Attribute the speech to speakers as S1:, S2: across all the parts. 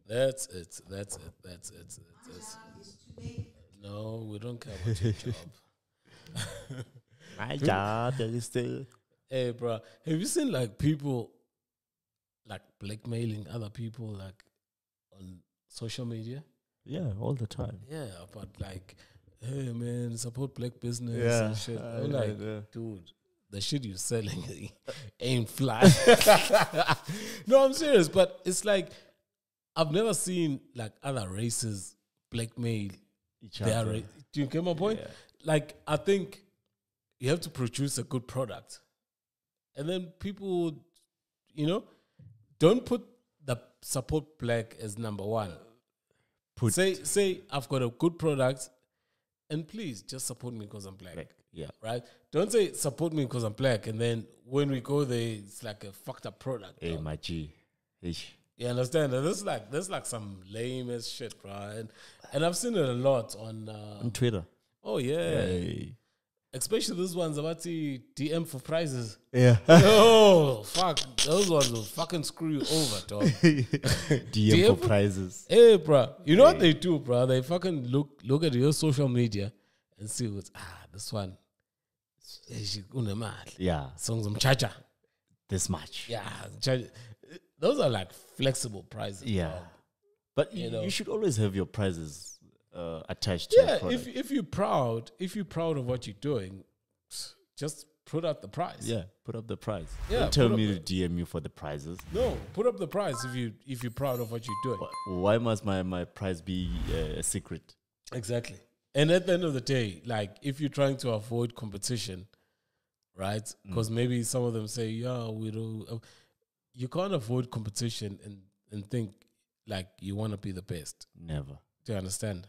S1: That's it. That's it. That's it. No, we don't care about your job.
S2: My job is still.
S1: Hey, bro, have you seen like people like blackmailing other people like on social media?
S2: Yeah, all the time.
S1: Yeah, but like, hey man, support black business
S2: Yeah,
S1: and shit. I'm
S2: yeah,
S1: like,
S2: yeah.
S1: dude, the shit you're selling ain't fly. No, I'm serious, but it's like I've never seen like other races blackmail
S2: Each
S1: their
S2: other.
S1: race. Do you get my point?
S2: Yeah.
S1: Like, I think you have to produce a good product, and then people, don't put the support black as number one. Say I've got a good product, and please just support me because I'm black.
S2: Yeah.
S1: Right? Don't say support me because I'm black, and then when we go there, it's like a fucked up product.
S2: Hey,
S1: bro.
S2: my G. Ish.
S1: You understand? And there's like some lame ass shit, bro. And I've seen it a lot on.
S2: On Twitter.
S1: Oh yeah,
S2: Hey.
S1: especially those ones about the DM for prizes.
S2: Yeah.
S1: Oh fuck, those ones will fucking screw you over, dog.
S2: DM for prizes.
S1: Hey, bro, you know what they do, bro? They fucking look at your social media and see what's this one.
S2: Yeah.
S1: Songs chacha.
S2: This much.
S1: Yeah, those are like flexible prizes.
S2: Yeah.
S1: bro.
S2: But you should always have your prizes attached to your product.
S1: if you're proud of what you're doing, just put up the price.
S2: Yeah, put up the prize.
S1: Yeah,
S2: Don't tell
S1: put
S2: me
S1: up
S2: to DM you for the prizes.
S1: No, put up the price if you're proud of what you're doing.
S2: Why must my prize be a secret?
S1: Exactly. And at the end of the day, like if you're trying to avoid competition, right? Because maybe some of them say, yeah, we don't. You can't avoid competition and think like you want to be the best.
S2: Never.
S1: Do you understand?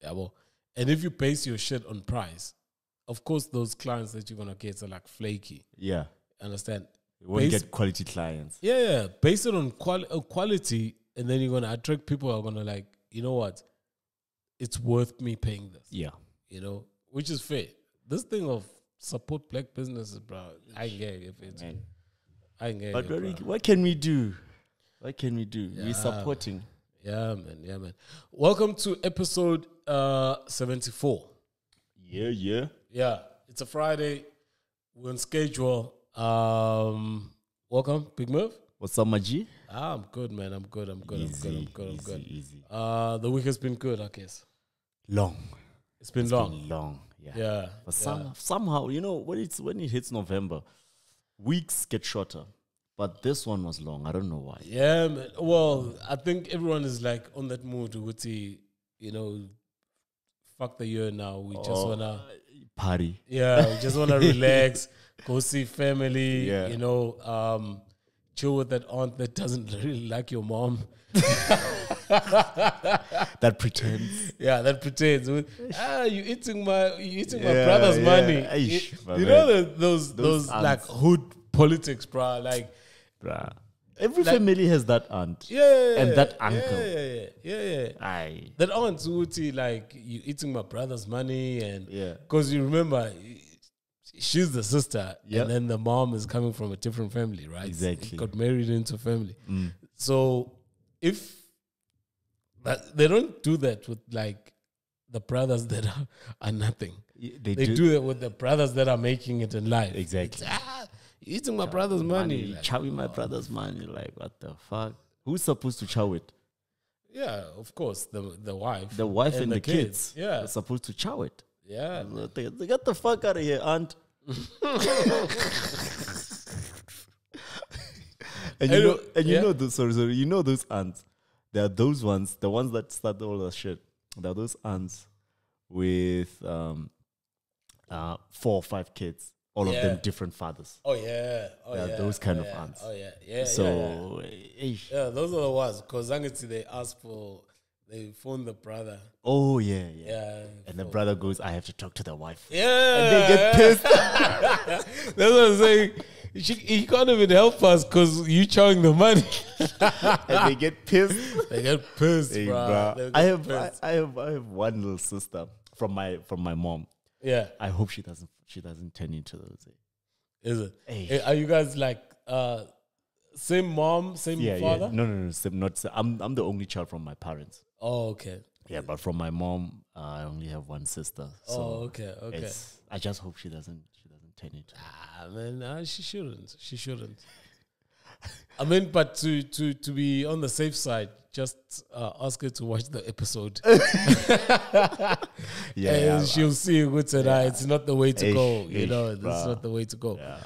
S1: Yeah, well, and if you base your shit on price, of course those clients that you're gonna get are like flaky.
S2: Yeah.
S1: Understand?
S2: You won't get quality clients.
S1: Yeah. Base it on quality, and then you're gonna attract people who are gonna like, you know what? It's worth me paying this.
S2: Yeah.
S1: Which is fair. This thing of support black businesses, bro. I can get it if it's. I can get
S2: But
S1: it.
S2: what can we do? What can we do?
S1: Yeah.
S2: We're supporting.
S1: Yeah, man. Welcome to episode 74.
S2: Yeah.
S1: Yeah, it's a Friday. We're on schedule. Welcome, Big Move.
S2: What's up, my G?
S1: I'm good, man. I'm good.
S2: Easy.
S1: The week has been good, I guess.
S2: Long.
S1: It's been long.
S2: Been long. Yeah.
S1: Yeah.
S2: But somehow, when it hits November, weeks get shorter. But this one was long. I don't know why.
S1: Yeah, man. Well, I think everyone is like on that mood with the, fuck the year now. We just wanna
S2: party.
S1: Yeah, we just wanna relax, go see family.
S2: Yeah.
S1: Chill with that aunt that doesn't really like your mom.
S2: That pretends.
S1: Yeah, that pretends. You eating my brother's money.
S2: Aish,
S1: you know those like hood politics, bro. Like,
S2: bruh. Every family has that aunt.
S1: Yeah.
S2: And that uncle.
S1: Yeah.
S2: Aye.
S1: That aunt Uti, like, you eating my brother's money, and
S2: Yeah.
S1: because you remember she's the sister,
S2: Yep.
S1: and then the mom is coming from a different family, right?
S2: Exactly.
S1: Got married into a family. So if they don't do that with like the brothers that are nothing. They do it with the brothers that are making it in life.
S2: Exactly.
S1: You're eating my brother's money. Like,
S2: chowing my brother's money. Like, what the fuck? Who's supposed to chow it?
S1: yeah, of course, the wife.
S2: The wife and the kids.
S1: Yeah.
S2: They're supposed to chow it.
S1: Yeah.
S2: Get the fuck out of here, aunt. You know those, sorry, you know those aunts. There are those ones, the ones that start all that shit. There are those aunts with 4 or 5 kids, all of them different fathers.
S1: Oh yeah.
S2: There are those kind of aunts.
S1: Oh yeah.
S2: So,
S1: yeah, those are the ones. Because they ask for, they phone the brother.
S2: oh yeah.
S1: Yeah.
S2: And the brother goes, I have to talk to the wife.
S1: Yeah.
S2: And they get pissed.
S1: That's what I'm saying. He can't even help us because you chowing the money.
S2: And they get pissed.
S1: They get pissed,
S2: Hey,
S1: bro.
S2: bruh. I have one little sister from my mom.
S1: Yeah.
S2: I hope she doesn't turn into those.
S1: Is it?
S2: Hey.
S1: Hey, are you guys like Same mom, same father?
S2: No. I'm the only child from my parents.
S1: Oh, okay.
S2: Yeah, but from my mom, I only have one sister. So
S1: okay.
S2: I just hope she doesn't turn it.
S1: Man, she shouldn't. I mean, but to be on the safe side, just ask her to watch the episode. And she'll see good tonight. It's not the way to go. You know, it's not the way to go.
S2: Yeah.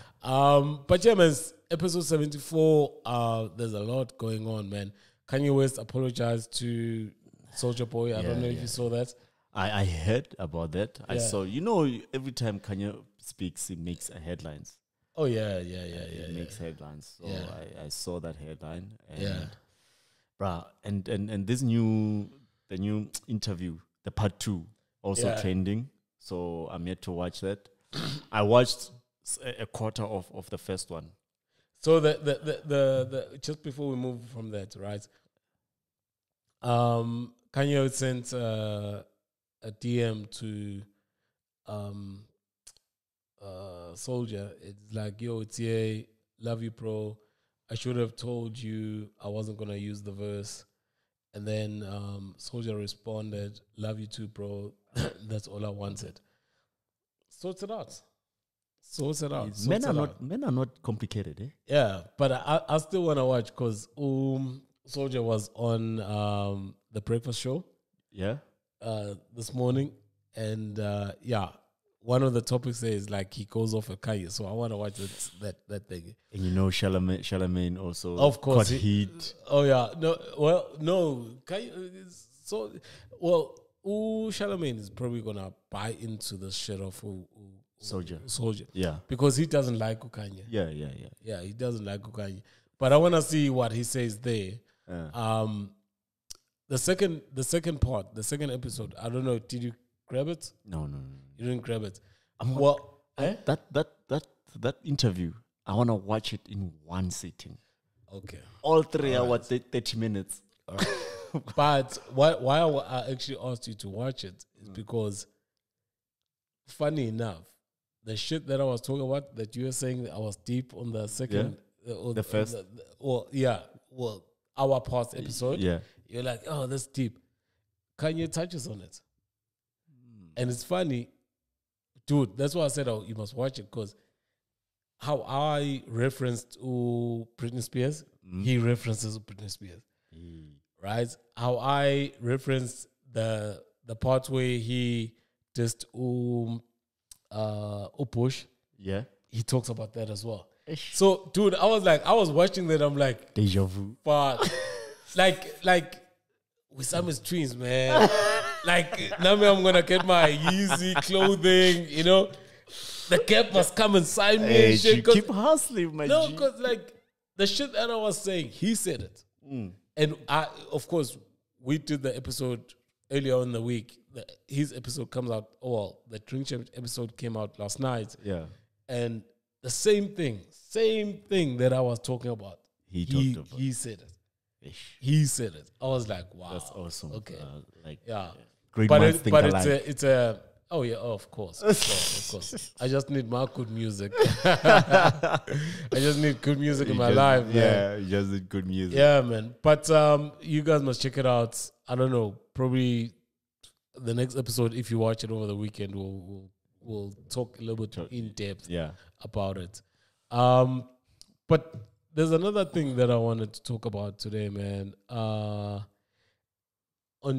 S1: But yeah, man, episode 74. There's a lot going on, man. Kanye West apologized to Soulja Boy. I don't know if you saw that.
S2: I heard about that. I saw. Every time Kanye speaks, he makes headlines.
S1: Oh yeah.
S2: It makes headlines. So I saw that headline. And bruh, and the new interview, the part 2, also trending. So I'm yet to watch that. I watched a quarter of the first one.
S1: So the just before we move from that, right? Kanye sent a DM to Soulja. It's like, yo, TA, love you, bro. I should have told you I wasn't gonna use the verse. And then Soulja responded, love you too, bro. That's all I wanted. Sort it out.
S2: Men are not complicated, eh?
S1: Yeah, but I still want to watch because Soulja was on the breakfast show.
S2: Yeah.
S1: This morning, and one of the topics there is like he goes off a Kanye, so I want to watch that thing.
S2: And Charlemagne also,
S1: of course,
S2: caught heat.
S1: Oh yeah, no, Kanye. Charlemagne is probably gonna buy into the shit of Soulja,
S2: yeah,
S1: because he doesn't like Kanye.
S2: Yeah,
S1: he doesn't like Kanye. But I want to see what he says there. The second part, the second episode, I don't know. Did you grab it?
S2: No.
S1: You didn't grab it.
S2: That interview, I want to watch it in one sitting.
S1: Okay.
S2: All 3 hours, 30 minutes.
S1: All right. But why I actually asked you to watch it is because, funny enough, the shit that I was talking about, that you were saying that I was deep on the second,
S2: the first,
S1: our past episode.
S2: Yeah,
S1: you're like, oh, that's deep. Kanye touches on it, and it's funny, dude. That's why I said, you must watch it, because how I referenced Britney Spears, he references Britney Spears, right? How I referenced the part where he just Push,
S2: yeah,
S1: he talks about that as well. So, dude, I was watching that. I'm like,
S2: deja vu.
S1: But like with some twins, man. Like now I'm gonna get my Yeezy clothing. You know, the Gap must come and sign me.
S2: Hey,
S1: and shit,
S2: keep hustling, my
S1: no,
S2: G.
S1: because like the shit that I was saying, he said it, and of course, we did the episode earlier in the week. His episode comes out. The Drink Champ episode came out last night.
S2: Yeah,
S1: and the same thing that I was talking about. He said it.
S2: Ish.
S1: He said it. I was like, wow,
S2: that's awesome.
S1: Okay,
S2: yeah,
S1: great minds think alike. It's a. Oh yeah, of course. I just need my good music. I just need good music in my life, man.
S2: Yeah, you just need good music.
S1: Yeah, man. But you guys must check it out. I don't know, probably the next episode, if you watch it over the weekend, we'll talk a little bit in depth about it. But there's another thing that I wanted to talk about today, man. On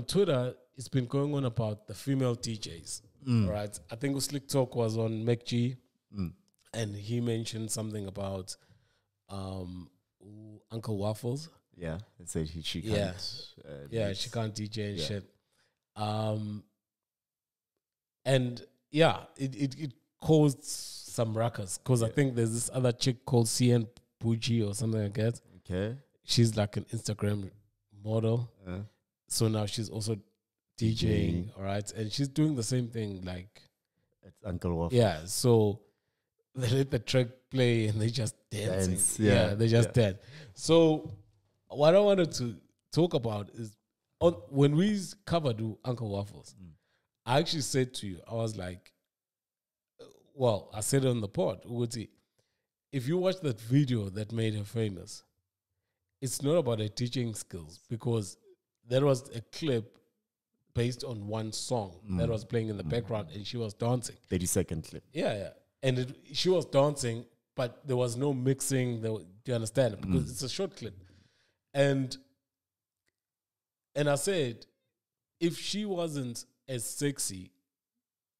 S1: Twitter, it's been going on about the female DJs. Right? I think Slick Talk was on MacG, and he mentioned something about Uncle Waffles.
S2: Yeah, it said she can't.
S1: She can't DJ and shit. And it caused some ruckus, because I think there's this other chick called CN Pucci or something like that.
S2: Okay,
S1: she's like an Instagram model. So now she's also DJing, all right, and she's doing the same thing like
S2: it's Uncle Waffles.
S1: Yeah, so they let the track play and they just dance. They just dance. So what I wanted to talk about is when we covered Uncle Waffles, I actually said to you, I was like, I said it on the pod, Boity, if you watch that video that made her famous, it's not about her teaching skills, because there was a clip based on one song that was playing in the background, and she was dancing.
S2: 30-second clip.
S1: Yeah. And she was dancing, but there was no mixing. Do you understand? Because it's a short clip. And I said, if she wasn't as sexy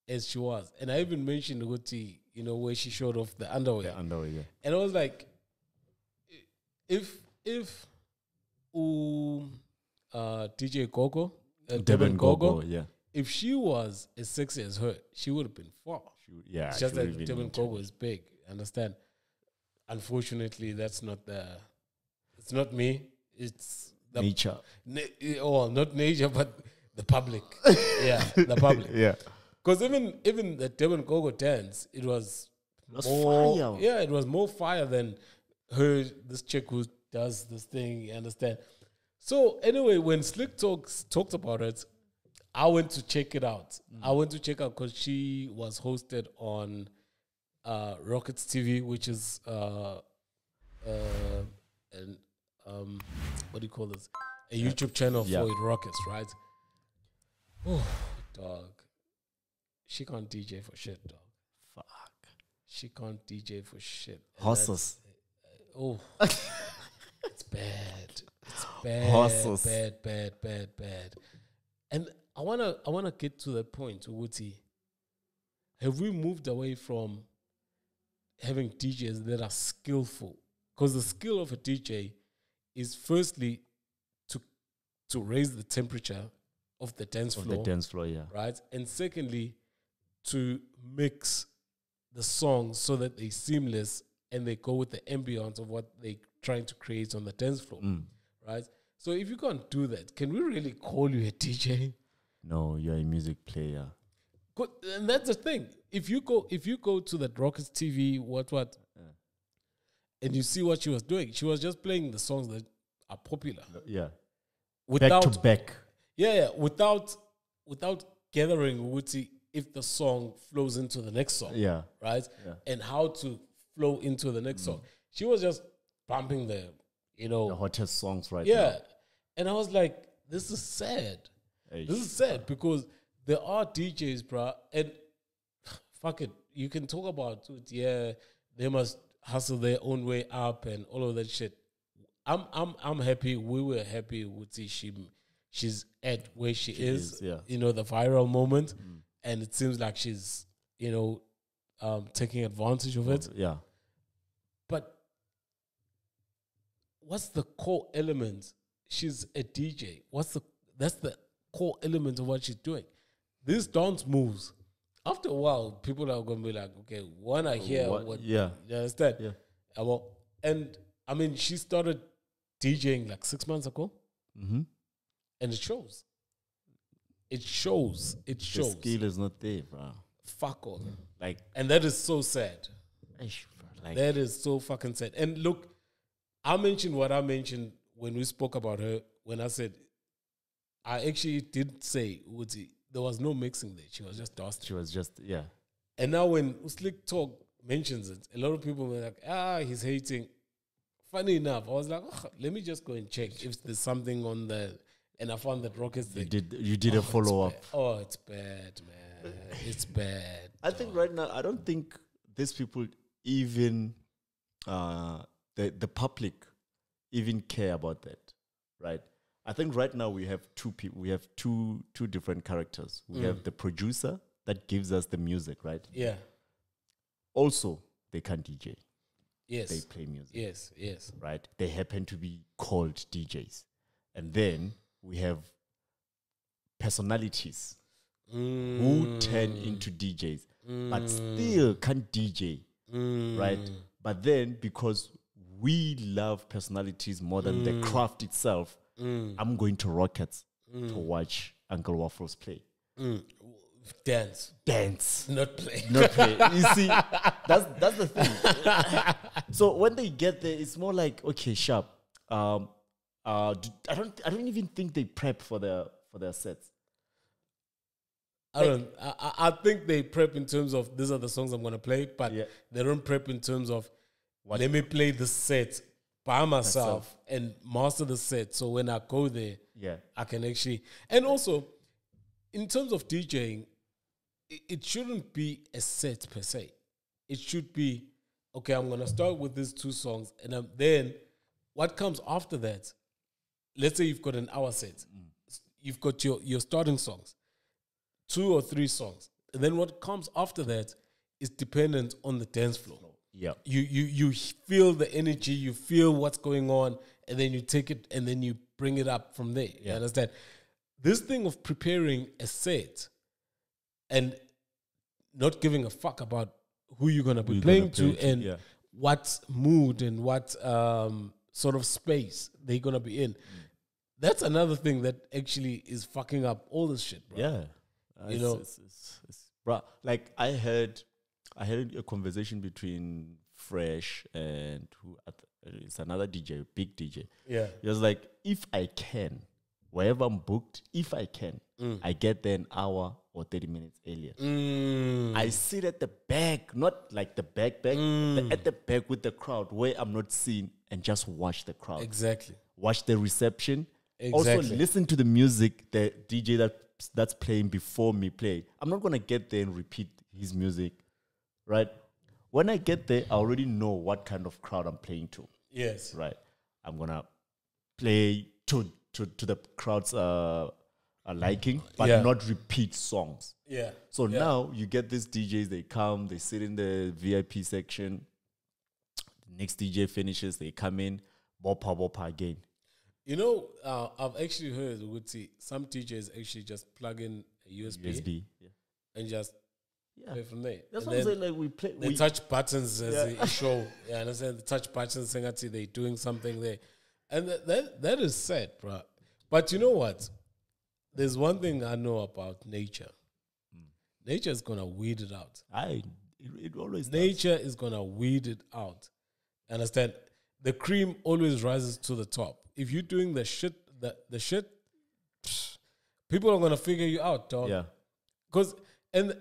S1: as she was, and I even mentioned Boity, where she showed off the underwear.
S2: The underwear, yeah.
S1: And I was like, if DJ Coco, Devin Coco,
S2: yeah.
S1: if she was as sexy as her, she would have been far. It's just that Devin Coco is big, understand? Unfortunately, it's not me. It's the
S2: nature.
S1: Not nature, but the public. Yeah, the public.
S2: Yeah.
S1: Because even the Devin Coco dance, it was
S2: more fire.
S1: Yeah, it was more fire than this chick who does this thing, you understand? So anyway, when Slick talked about it, I went to check it out. I went to check out because she was hosted on Rockets TV, which is what do you call this? A YouTube channel for Rockets, right? Oh, dog. She can't DJ for shit, dog.
S2: Fuck.
S1: She can't DJ for shit.
S2: Horses.
S1: It's bad. It's bad.
S2: Horses.
S1: Bad. And I wanna get to that point, Boity. Have we moved away from having DJs that are skillful? Because the skill of a DJ is firstly to raise the temperature of the dance floor.
S2: Of the dance floor, yeah.
S1: Right? And secondly, to mix the songs so that they're seamless and they go with the ambience of what they're trying to create on the dance floor. Right? So if you can't do that, can we really call you a DJ?
S2: No, you're a music player.
S1: And that's the thing. If you go to the Rockets TV, and you see what she was doing, she was just playing the songs that are popular.
S2: Yeah.
S1: Without,
S2: back to back.
S1: Yeah, without gathering Boity if the song flows into the next song.
S2: Yeah.
S1: Right? Yeah. And how to flow into the next song. She was just bumping the
S2: hottest songs now.
S1: Yeah. And I was like, this is sad. This is sad because there are DJs, bruh, and fuck it. You can talk about it, yeah, they must hustle their own way up and all of that shit. I'm happy. We were happy with she's at where she is,
S2: yeah.
S1: The viral moment, and it seems like she's, taking advantage of it.
S2: Yeah.
S1: But what's the core element? She's a DJ. That's the core element of what she's doing. These dance moves, after a while, people are going to be like, okay, when I hear what
S2: yeah.
S1: You understand?
S2: Yeah.
S1: And I mean, she started DJing like 6 months ago.
S2: Mm-hmm.
S1: And it shows. It shows.
S2: The skill is not there, bro.
S1: Fuck all. And that is so sad. That is so fucking sad. And look, I mentioned what I mentioned when we spoke about her, when I said, I actually did say, there was no mixing there. She was just dusting.
S2: She was just, yeah.
S1: And now when Slick Talk mentions it, a lot of people were like, he's hating. Funny enough, I was like, let me just go and check if there's something on the... And I found that Rockets...
S2: You did a follow-up.
S1: It's bad, man. It's bad.
S2: I think right now, I don't think these people even... the public even care about that, right? I think right now we have two people. We have two different characters. We have the producer that gives us the music, right?
S1: Yeah.
S2: Also, they can DJ.
S1: Yes.
S2: They play music.
S1: Yes.
S2: Right? They happen to be called DJs. And then we have personalities who turn into DJs, but still can't DJ, right? But then because we love personalities more than the craft itself, I'm going to Rockets to watch Uncle Waffles play. Dance.
S1: Not play.
S2: You see, that's the thing. So when they get there, it's more like, okay, sharp. I don't even think they prep for their sets.
S1: I think they prep in terms of these are the songs I'm gonna play, but they don't prep in terms of let me play the set by myself and master the set. So when I go there, I can actually, and also in terms of DJing, it shouldn't be a set per se. It should be, okay, I'm going to start with these 2 songs, and then what comes after that, let's say you've got an hour set. You've got your starting songs, 2 or 3 songs. And then what comes after that is dependent on the dance floor.
S2: Yeah.
S1: You feel the energy, you feel what's going on, and then you take it and then you bring it up from there. You understand? This thing of preparing a set and not giving a fuck about who you're going to be playing to and what mood and what sort of space they're going to be in. That's another thing that actually is fucking up all this shit, bro.
S2: Yeah.
S1: You know?
S2: Bro, like I had a conversation between Fresh and it's another DJ, big DJ.
S1: Yeah.
S2: He was like, if I can, wherever I'm booked, if I can, I get there an hour or 30 minutes earlier. I sit at the back, not like the back, but at the back with the crowd where I'm not seen and just watch the crowd.
S1: Exactly.
S2: Watch the reception.
S1: Exactly.
S2: Also listen to the music, the DJ that's playing before me play. I'm not going to get there and repeat his music, right? When I get there, I already know what kind of crowd I'm playing to.
S1: Yes.
S2: Right. I'm going to play to the crowd's liking, but not repeat songs.
S1: Yeah.
S2: So now you get these DJs, they come, they sit in the VIP section. The next DJ finishes, they come in, bopa again.
S1: You know, I've actually heard, Boity, some DJs actually just plug in a USB and just play from there.
S2: That's
S1: and
S2: what I'm saying. Like we
S1: touch buttons as a show. Yeah, I understand. The touch buttons, saying that they're doing something there, and that is sad, bro. But you know what? There's one thing I know about nature. Nature is gonna weed it out.
S2: It always
S1: nature is gonna weed it out. Understand? The cream always rises to the top. If you're doing the shit, people are gonna figure you out, dog.
S2: Yeah.
S1: Because and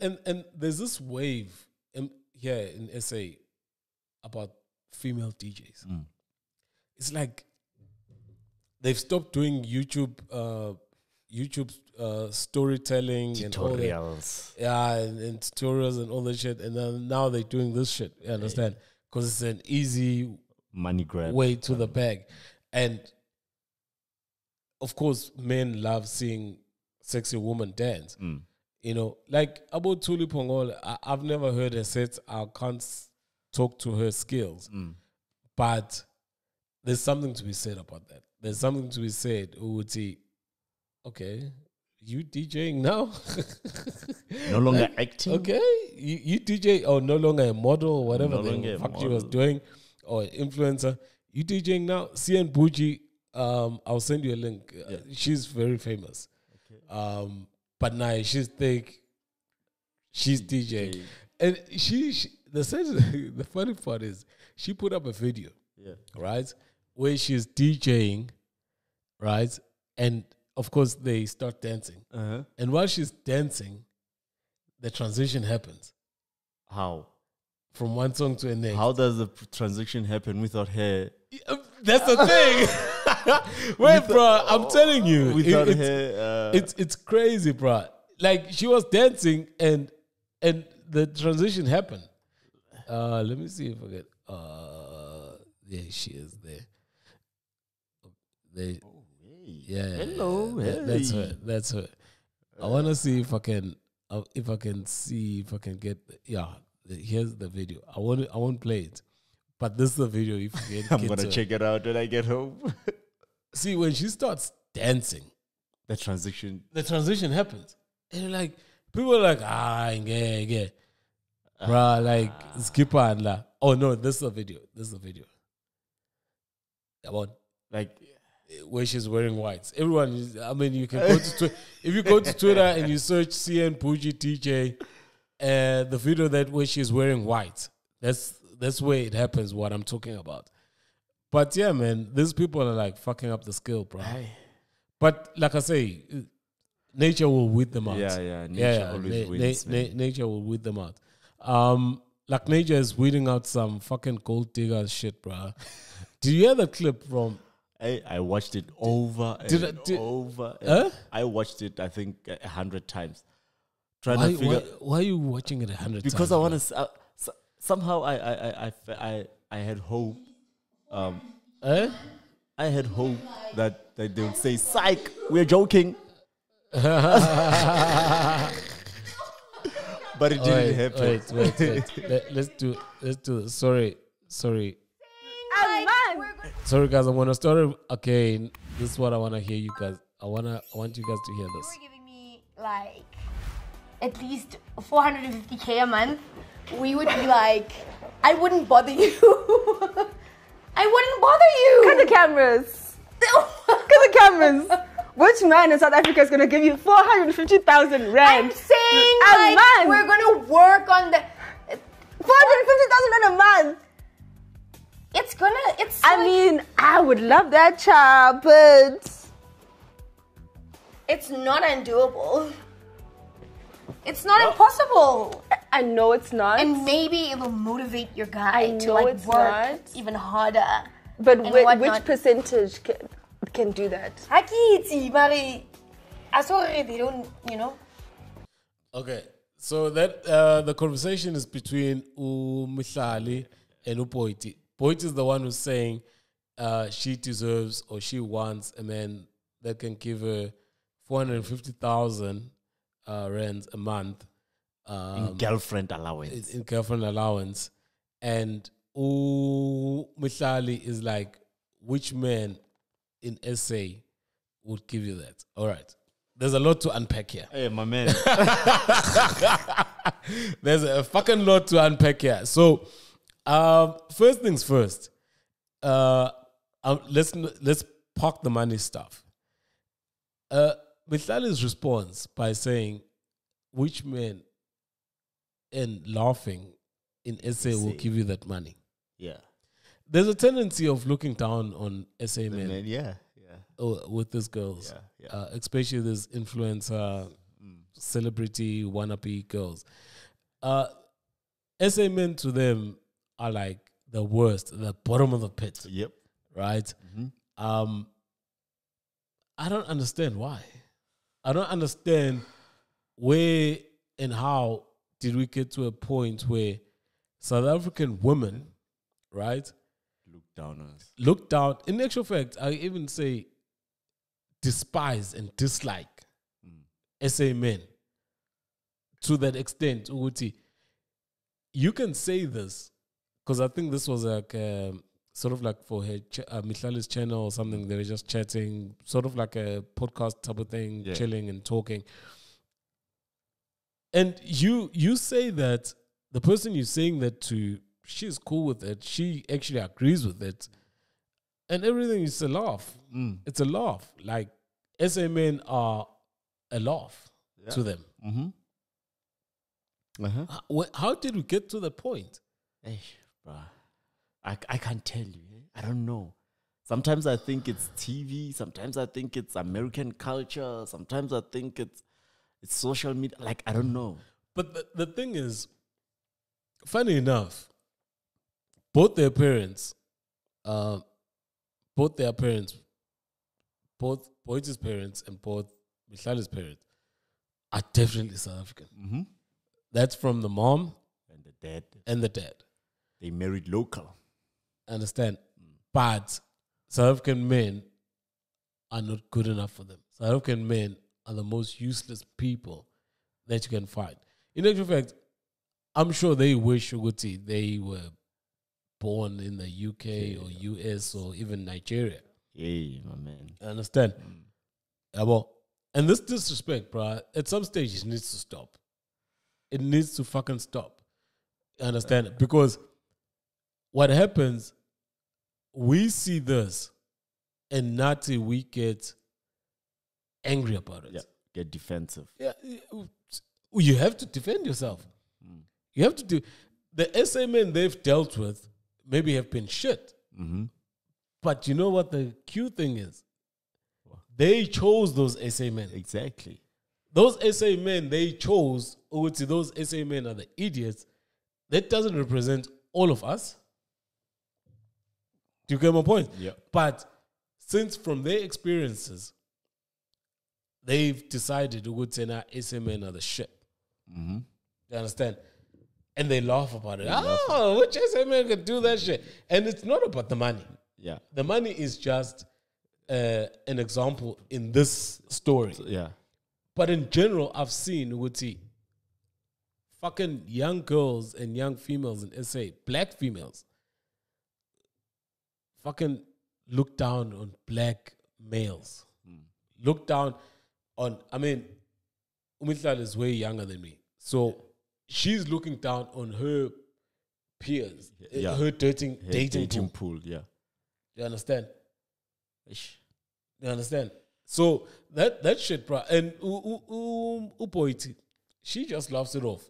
S1: there's this wave here in SA about female DJs. It's like they've stopped doing YouTube storytelling
S2: tutorials.
S1: And all that. And tutorials and all that shit. And then now they're doing this shit. You understand? Because it's an easy
S2: money grab
S1: way to the bag. And of course, men love seeing sexy women dance. You know, like about Tuli Pongol, I've never heard her set. I can't talk to her skills. But there's something to be said about that. There's something to be said. Uti, okay, you DJing now?
S2: No longer acting?
S1: Okay, you DJ, or no longer a model or whatever the fuck she was doing, or an influencer. You DJing now? CN Buji, I'll send you a link. She's very famous. Okay. But now she's thick. She's DJing. And the funny part is she put up a video, right, where she's DJing, right, and of course they start dancing. And while she's dancing, the transition happens.
S2: How?
S1: From one song to the next.
S2: How does the transition happen without her?
S1: That's the thing. Wait, bro, I'm telling you,
S2: without her,
S1: it's crazy, bro. Like she was dancing and the transition happened. Let me see if I get. There she is. There. Yeah.
S2: Hello.
S1: That's her. That's her. I want to see if I can. If I can get. Yeah. Here's the video. I won't play it, but this is the video. If you get,
S2: I'm gonna check it out when I get home.
S1: See, when she starts dancing,
S2: the transition
S1: happens, and you're like, people are like, yeah, bruh, like skipper and la. Oh no, this is the video. Come on, like where she's wearing whites. Everyone is, I mean, you can go to if you go to Twitter and you search CN Puji TJ. The video that where she's wearing white, that's where it happens. What I'm talking about, but yeah, man, these people are like fucking up the skill, bro. But like I say, nature will weed them out.
S2: Nature always wins.
S1: Nature will weed them out. Like Nature is weeding out some fucking gold digger shit, bruh. Did you hear the clip from?
S2: I watched it over over. I watched it, I think, 100 times. Trying to figure
S1: why are you watching it 100 times?
S2: Because I want to. Somehow I had hope. I had hope that they would say, "Psych, we're joking." But it didn't happen.
S1: Wait. Let's do this. Sorry. Sorry, guys. I'm gonna start again. This is what I wanna hear, you guys. I want you guys to hear this.
S3: If you were giving me like at least 450K a month, we would be like, I wouldn't bother you. I wouldn't bother you.
S4: Cut the cameras. Cut the cameras. Which man in South Africa is going to give you 450,000 rand?
S3: I'm saying
S4: a
S3: like
S4: month.
S3: We're going to work on the
S4: 450,000 rand a month.
S3: I
S4: mean, I would love that child, but
S3: it's not undoable. It's not impossible.
S4: I know it's not.
S3: And maybe it will motivate your guy to
S4: like
S3: work
S4: not.
S3: even harder.
S4: But which percentage can do that?
S3: Hakiti, Mari. I saw it, they don't, you know.
S1: Okay, so that the conversation is between Mihlali and Boity. Boity is the one who's saying she deserves or she wants a man that can give her 450,000 rands a month
S2: in girlfriend allowance.
S1: In girlfriend allowance, and Mihlali is like, which man in SA would give you that? All right. There's a lot to unpack here.
S2: Hey, my man.
S1: There's a fucking lot to unpack here. So, first things first. Let's park the money stuff. Mihlali's response by saying, which man and laughing in SA will give you that money?
S2: Yeah.
S1: There's a tendency of looking down on SA men.
S2: Yeah.
S1: With these girls.
S2: Yeah.
S1: Especially these influencer, celebrity, wannabe girls. SA men to them are like the worst, the bottom of the pit.
S2: Yep.
S1: Right?
S2: Mm-hmm.
S1: I don't understand why. I don't understand where and how did we get to a point where South African women, right, look down. In actual fact, I even say despise and dislike SA men to that extent. Uguti, you can say this because I think this was like sort of like for her Mihlali's channel or something. They were just chatting, sort of like a podcast type of thing, chilling and talking. And you say that the person you're saying that to, she's cool with it. She actually agrees with it. And everything is a laugh. It's a laugh. Like, SA men are a laugh to them. How did we get to the point?
S2: Hey, bro. I can't tell you. I don't know. Sometimes I think it's TV. Sometimes I think it's American culture. Sometimes I think it's social media. Like, I don't know.
S1: But the thing is, funny enough, both Boity's parents and both Mihlali's parents are definitely South African. That's from the mom and the dad.
S2: They married local.
S1: Understand? But South African men are not good enough for them. South African men are the most useless people that you can find. In actual fact, I'm sure they wish they were born in the UK or US or even Nigeria.
S2: Hey, my man.
S1: Understand? And this disrespect, bro, at some stage it needs to stop. It needs to fucking stop. Understand it? Because what happens, we see this and Nati, we get angry about it.
S2: Yeah, get defensive.
S1: Yeah, you have to defend yourself. You have to do. The SA men they've dealt with maybe have been shit. But you know what the cute thing is? They chose those SA men.
S2: Exactly.
S1: Those SA men they chose, those SA men are the idiots that doesn't represent all of us. Do you get my point?
S2: Yeah.
S1: But since from their experiences, they've decided to go to SMN are the shit.
S2: Mm-hmm.
S1: You understand? And they laugh about it. Oh, which SMN could do that shit? And it's not about the money.
S2: Yeah.
S1: The money is just an example in this story.
S2: Yeah.
S1: But in general, I've seen Woody fucking young girls and young females in SA, black females, fucking look down on black males. Look down on, I mean, Mihlali is way younger than me. So she's looking down on her peers, her dating
S2: pool. Yeah.
S1: You understand? You understand? So that shit, bro. And Boity, she just laughs it off,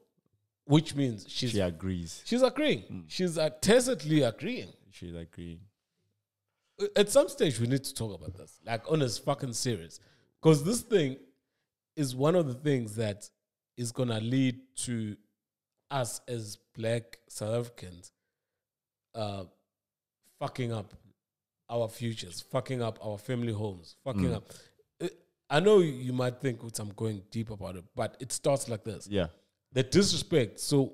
S1: which means
S2: she agrees.
S1: She's agreeing. She's tacitly agreeing.
S2: She's agreeing.
S1: At some stage, we need to talk about this, like on this fucking serious, because this thing is one of the things that is gonna lead to us as black South Africans fucking up our futures, fucking up our family homes, fucking up. I know you might think I'm going deep about it, but it starts like this.
S2: Yeah.
S1: The disrespect. So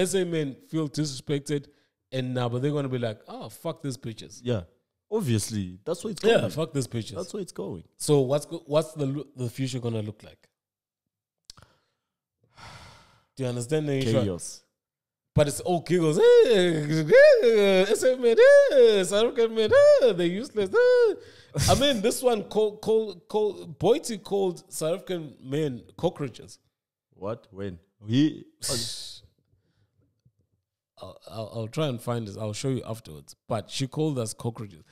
S1: SA men feel disrespected, and now, but they're going to be like, oh, fuck these bitches.
S2: Yeah. Obviously, that's what it's going.
S1: Yeah, fuck these bitches.
S2: That's where it's going.
S1: So what's the future going to look like? Do you understand the
S2: Chaos.
S1: But it's all giggles. SA men, South African men, they're useless. I mean, this one Boity called South African men cockroaches.
S2: What? When?
S1: I'll try and find this. I'll show you afterwards. But she called us cockroaches.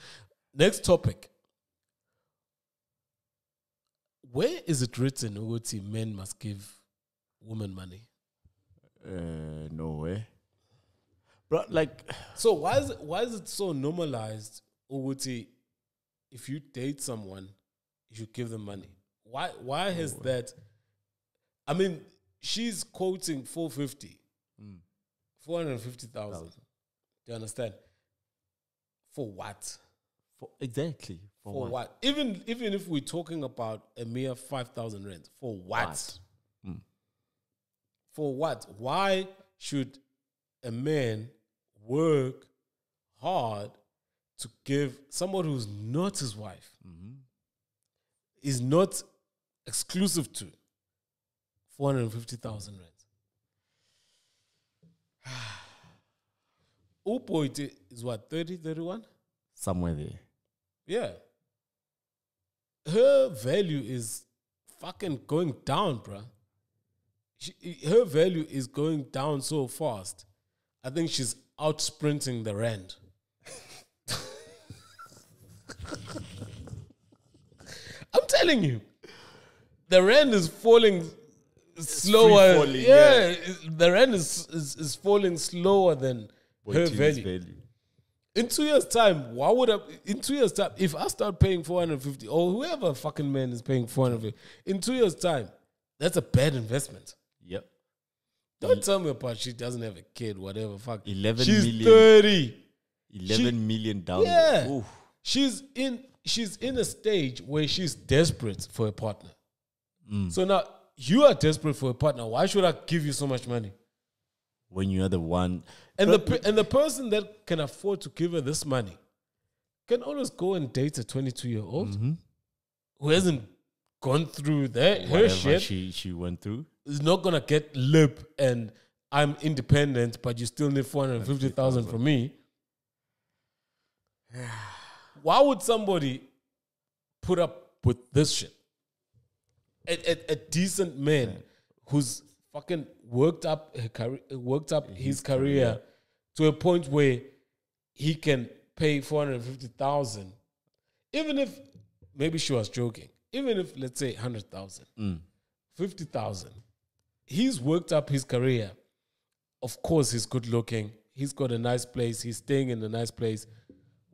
S1: Next topic. Where is it written that men must give women money?
S2: No way. But like,
S1: so why is it so normalized, Uguti, if you date someone, you should give them money? Why has that? I mean, she's quoting 450,000. Do you understand? For what?
S2: Exactly.
S1: For what? Even if we're talking about a mere 5,000 rand, for what? For what? Why should a man work hard to give someone who's not his wife, is not exclusive to 450,000 rand? Boity is what, 30, 31?
S2: Somewhere there.
S1: Yeah. Her value is fucking going down, bruh. Her value is going down so fast. I think she's out sprinting the rand. I'm telling you, the rand is falling slower.
S2: Falling,
S1: the rand is falling slower than her value. In 2 years' time, if I start paying 450, or whoever fucking man is paying 450, in 2 years' time, that's a bad investment.
S2: Yep.
S1: Don't tell me about she doesn't have a kid, whatever. Fuck.
S2: 11
S1: she's
S2: million.
S1: 30.
S2: 11 million down.
S1: Yeah.
S2: Oof.
S1: She's in a stage where she's desperate for a partner. So now you are desperate for a partner. Why should I give you so much money?
S2: When you are the one.
S1: And the person that can afford to give her this money can always go and date a 22-year-old who hasn't gone through her shit.
S2: She went through.
S1: Is not gonna get lip and I'm independent, but you still need 450,000 from me. Why would somebody put up with this shit? A decent man who's fucking worked up his career to a point where he can pay 450,000, even if maybe she was joking. Even if, let's say, 100,000, 50,000, he's worked up his career. Of course, he's good looking. He's got a nice place. He's staying in a nice place.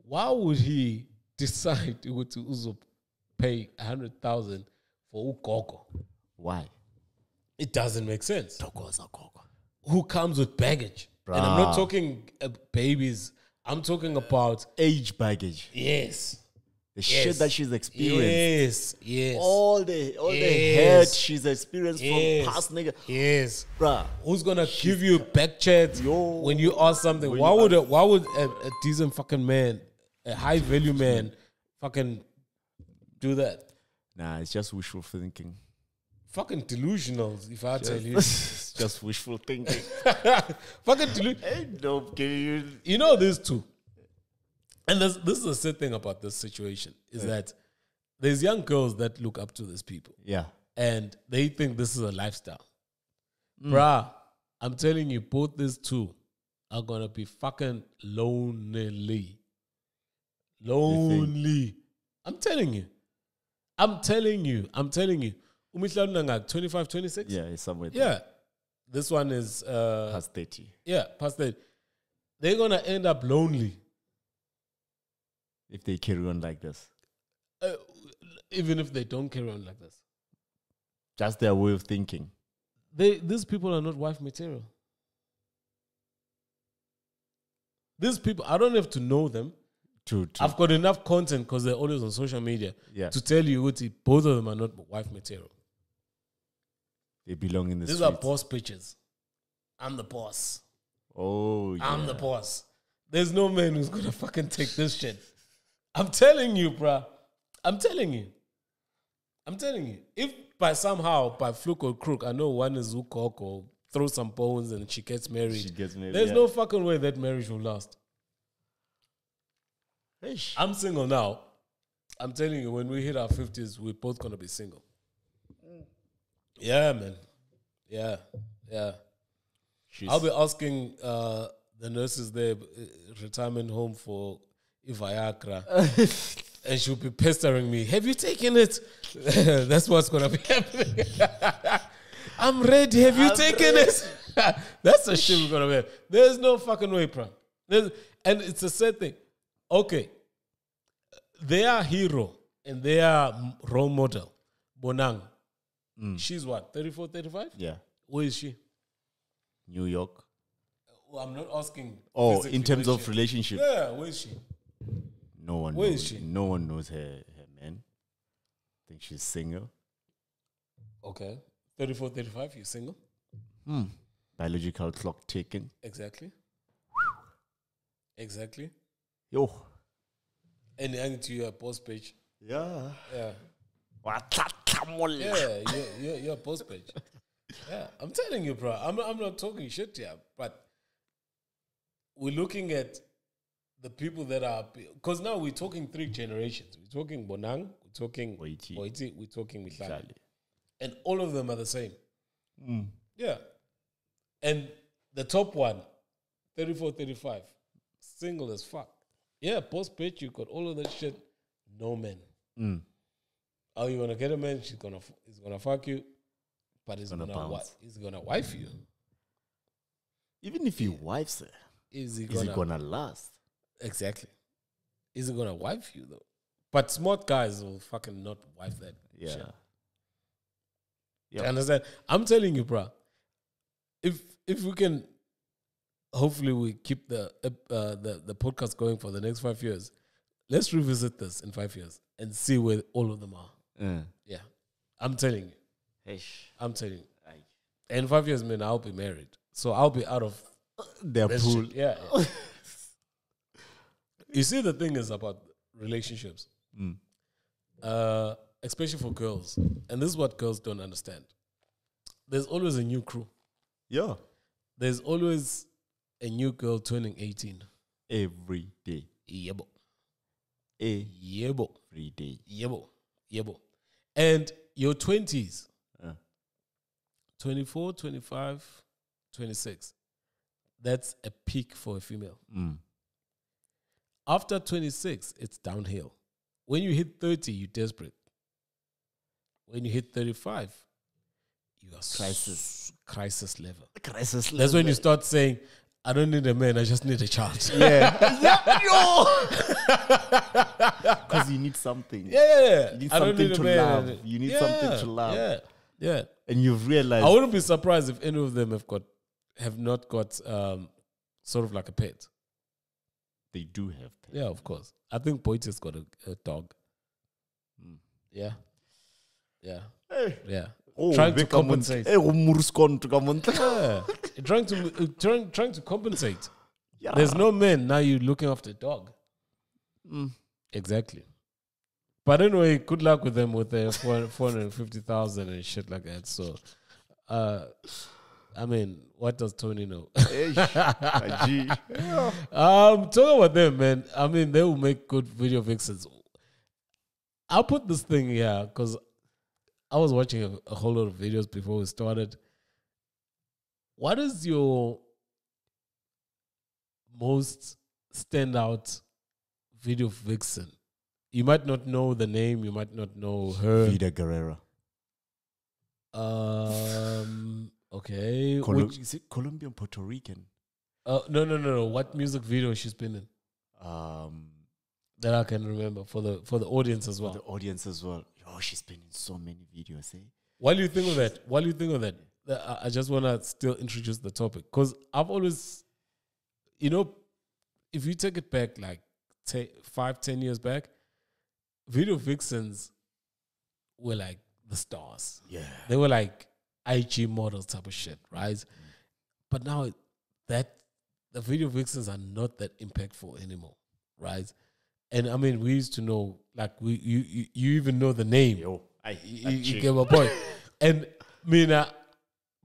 S1: Why would he decide to pay 100,000 for ugogo?
S2: Why?
S1: It doesn't make sense. who comes with baggage. And I'm not talking babies. I'm talking about
S2: age baggage.
S1: Yes.
S2: The shit that she's experienced.
S1: Yes.
S2: All the hurt she's experienced from past nigga.
S1: Yes.
S2: Bruh.
S1: Who's gonna give you back chat when you ask something? Why would a decent fucking man, a high value man, fucking do that?
S2: Nah, it's just wishful thinking.
S1: Fucking delusional, if I tell you.
S2: It's just wishful thinking.
S1: Fucking delusional.
S2: Hey, no,
S1: You know this too. And this is the sad thing about this situation is that there's young girls that look up to these people.
S2: Yeah.
S1: And they think this is a lifestyle. Bruh, I'm telling you, both these two are going to be fucking lonely. Lonely. I'm telling you. Mihlali Nangak, 25, 26?
S2: Yeah, it's somewhere there.
S1: Yeah. This one is...
S2: Past 30.
S1: Yeah, past 30. They're going to end up lonely.
S2: If they carry on like this.
S1: Even if they don't carry on like this.
S2: Just their way of thinking.
S1: These people are not wife material. These people, I don't have to know them.
S2: True.
S1: I've got enough content because they're always on social media to tell you both of them are not wife material.
S2: They belong in the
S1: These
S2: streets.
S1: are boss bitches. I'm the boss.
S2: Oh, yeah.
S1: I'm the boss. There's no man who's going to fucking take this shit. I'm telling you, bruh. I'm telling you. If by fluke or crook, I know one is Ukok or throw some bones and she gets married. There's no fucking way that marriage will last.
S2: Eish.
S1: I'm single now. I'm telling you, when we hit our 50s, we're both going to be single. Yeah, man. Yeah. I'll be asking the nurses there, retirement home for Viagra. And she'll be pestering me. Have you taken it? That's what's going to be happening. I'm ready. Have you taken it? That's the shit we're going to have. There's no fucking way, bro. And it's a sad thing. Okay. They are hero and they are role model. Bonang. She's what? 34, 35?
S2: Yeah.
S1: Where is she?
S2: New York.
S1: Well, I'm not asking.
S2: Oh, in terms of relationship.
S1: Yeah, where is she?
S2: No one
S1: Where
S2: knows.
S1: is she?
S2: No one knows her man. I think she's single.
S1: Okay. 34, 35, you're single?
S2: Biological clock ticking.
S1: Exactly.
S2: Yo.
S1: And hang to your post page.
S2: Yeah.
S1: Yeah. You're a post page. Yeah, I'm telling you, bro. I'm not talking shit here, but we're looking at the people that are, because now we're talking 3 generations. We're talking Bonang, we're talking Boity, we're talking Mihlali. And all of them are the same. Yeah. And the top one, 34, 35, single as fuck. Yeah, post page, you got all of that shit. No man. Oh, you gonna get a man? He's gonna fuck you, but he's gonna wife you.
S2: Even if he wifes her, is he gonna last?
S1: Exactly. Is he gonna wife you though? But smart guys will fucking not wife that.
S2: Yeah.
S1: Shit. You understand? I'm telling you, bro. If we can, hopefully we keep the podcast going for the next 5 years. Let's revisit this in 5 years and see where all of them are. Yeah, I'm telling you. I'm telling you. In 5 years, man, I'll be married, so I'll be out of
S2: their pool.
S1: Yeah. You see, the thing is about relationships, especially for girls, and this is what girls don't understand. There's always a new crew.
S2: Yeah.
S1: There's always a new girl turning 18.
S2: Every day.
S1: Yebo.
S2: Every day.
S1: Yebo. And your 20s, 24, 25, 26, that's a peak for a female. After 26, it's downhill. When you hit 30, you're desperate. When you hit 35, you are crisis level. That's when you start saying, I don't need a man, I just need a child.
S2: Yeah. Because you need something.
S1: Yeah.
S2: You need something to love. You need something to love.
S1: Yeah.
S2: And you've realized.
S1: I wouldn't be surprised if any of them have got have not got sort of like a pet.
S2: They do have pets.
S1: Yeah, of course. I think Boity's got a dog. Yeah. Yeah.
S2: Hey.
S1: Yeah.
S2: Oh,
S1: Trying to compensate.
S2: Hey,
S1: Yeah. trying to compensate.
S2: Yeah.
S1: There's no man, now you're looking after a dog. Exactly. But anyway, good luck with them with their 450,000 and shit like that. So, I mean, what does Tony know?
S2: Talking
S1: about them, man. I mean, they will make good video vixens. I'll put this thing here because I was watching a whole lot of videos before we started. What is your most standout video vixen? You might not know the name. You might not know her.
S2: Vida Guerrera.
S1: Okay.
S2: Is it Colombian, Puerto Rican?
S1: No. What music video she's been in? That I can remember for the audience as well.
S2: For the audience as well. Oh, she's been in so many videos, eh?
S1: While you think of that, I just want to still introduce the topic because I've always, if you take it back like 5-10 years back, video vixens were like the stars.
S2: Yeah.
S1: They were like IG models type of shit, right? But now the video vixens are not that impactful anymore, right? And I mean, we used to know, like you even know the name.
S2: Yo,
S1: you get my point. And I mean,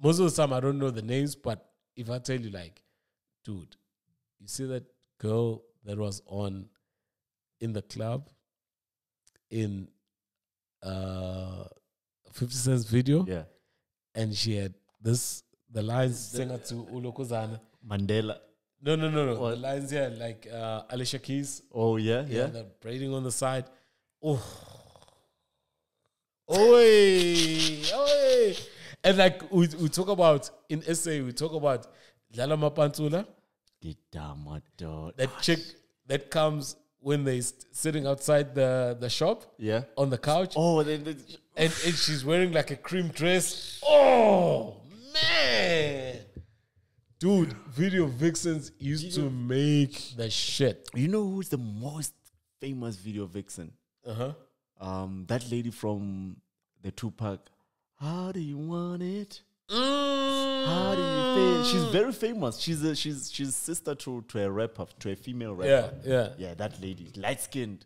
S1: most of the time I don't know the names, but if I tell you, like, dude, you see that girl that was on in the club in 50 Cent's video,
S2: yeah,
S1: and she had the lines singer to Ulokozana
S2: Mandela.
S1: No. The lines here, like Alicia Keys.
S2: Oh yeah.
S1: The braiding on the side. Oh. Oi. And like we talk about in SA, we talk about Lala Mapantula. That chick that comes when they sitting outside the shop.
S2: Yeah.
S1: On the couch.
S2: Oh,
S1: and she's wearing like a cream dress. Oh man. Dude, video vixens used to make the shit.
S2: You know who's the most famous video vixen? That lady from the Tupac. How do you want it? How do you feel? She's very famous. She's sister to a rapper, to a female rapper. Yeah. That lady, light skinned.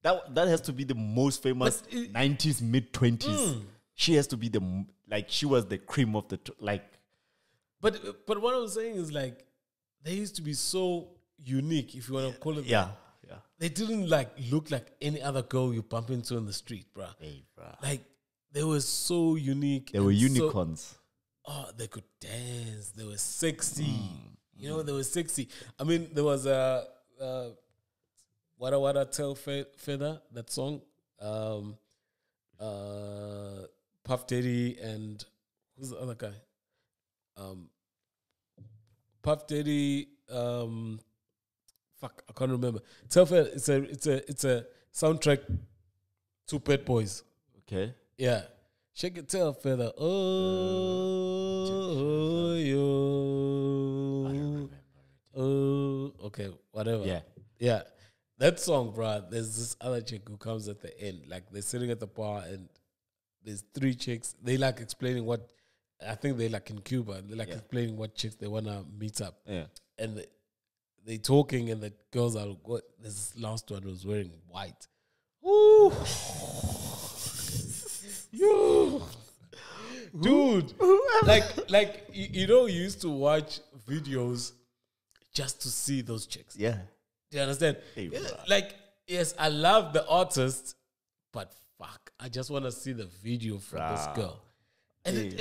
S2: That has to be the most famous 90s, mid 20s. She has to be she was the cream of the
S1: But what I'm saying is, like, they used to be so unique, if you want to call it.
S2: Yeah.
S1: They didn't look like any other girl you bump into in the street, bruh.
S2: Hey, bruh.
S1: Like, they were so unique.
S2: They were unicorns.
S1: They could dance. They were sexy. They were sexy. I mean, there was a Wada Wada Tell Feather, that song. Puff Daddy and who's the other guy? Puff Daddy, I can't remember. Tell Feather, it's a soundtrack to Pet Boys.
S2: Okay.
S1: Yeah. Shake it, Tell Feather. Oh, yo.
S2: I don't remember it.
S1: Oh, okay, whatever. Yeah. That song, bro, there's this other chick who comes at the end. Like, they're sitting at the bar and there's 3 chicks. They like explaining what, I think they like in Cuba, they like explaining what chicks they want to meet up.
S2: Yeah.
S1: And they talking and the girls are, this last one was wearing white. Ooh. Yo. Dude. like you used to watch videos just to see those chicks.
S2: Yeah.
S1: Do you understand?
S2: Hey,
S1: yes, I love the artist, but fuck, I just want to see the video for this girl. And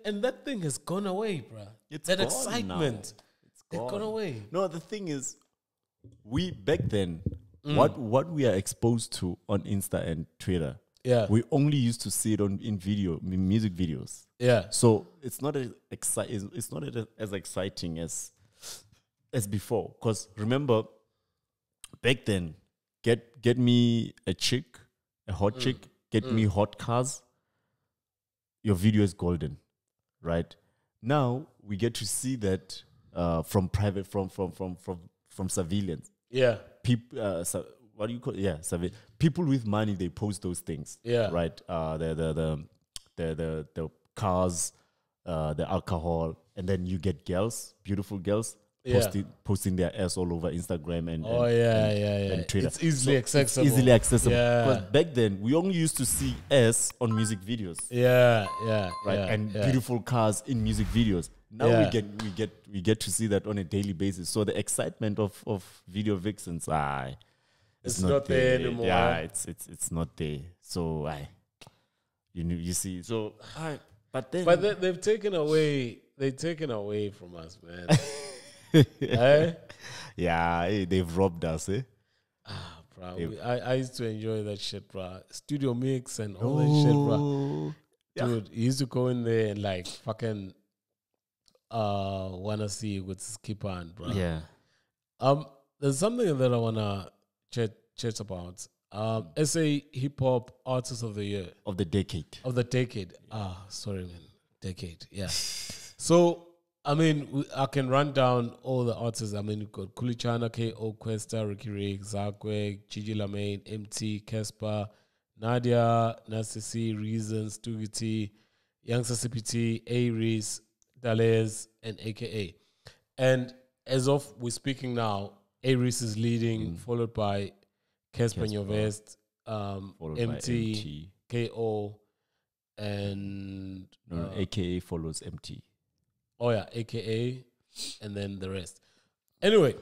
S1: and that thing has gone away, bro. That excitement. It's gone away.
S2: No, the thing is, we back then, what we are exposed to on Insta and Twitter, we only used to see it in music videos.
S1: Yeah.
S2: So it's not as exciting as before. Because remember, back then, get me a chick, a hot chick, get me hot cars. Your video is golden, right? now we get to see that from surveillance.
S1: Yeah.
S2: People, what do you call it? Yeah, people with money, they post those things.
S1: Yeah.
S2: Right. The cars, the alcohol, and then you get girls, beautiful girls, posting their ass all over Instagram and Twitter.
S1: It's easily accessible.
S2: It's easily accessible.
S1: Yeah.
S2: Because back then we only used to see ass on music videos.
S1: Yeah.
S2: Right. And beautiful cars in music videos. Now we get to see that on a daily basis. So the excitement of video vixens, it's not there
S1: anymore.
S2: Yeah, it's not there. So you see. So but
S1: they've taken away from us, man. Eh?
S2: Yeah, they've robbed us, eh?
S1: Bro, I used to enjoy that shit, bro. Studio mix and all that shit, bro. Dude, you used to go in there and like fucking wanna see you with skip on, bro.
S2: Yeah.
S1: There's something that I wanna chat about. SA Hip Hop Artist of the Year.
S2: Of the decade.
S1: Sorry, man. Decade, yeah. So, I mean, I can run down all the artists. I mean, we've got Kulichana, K.O., Questa, Ricky Rick, Zakwe, Gigi Lamaine, MT, Casper, Nadia, Nasty, Reason, Stugity, Youngster CPT, A-Reese, Dalez, and AKA. And as of we're speaking now, A-Reese is leading, followed by Casper Nyovest, MT, K.O., and...
S2: AKA follows MT.
S1: Oh, yeah, AKA, and then the rest. Anyway,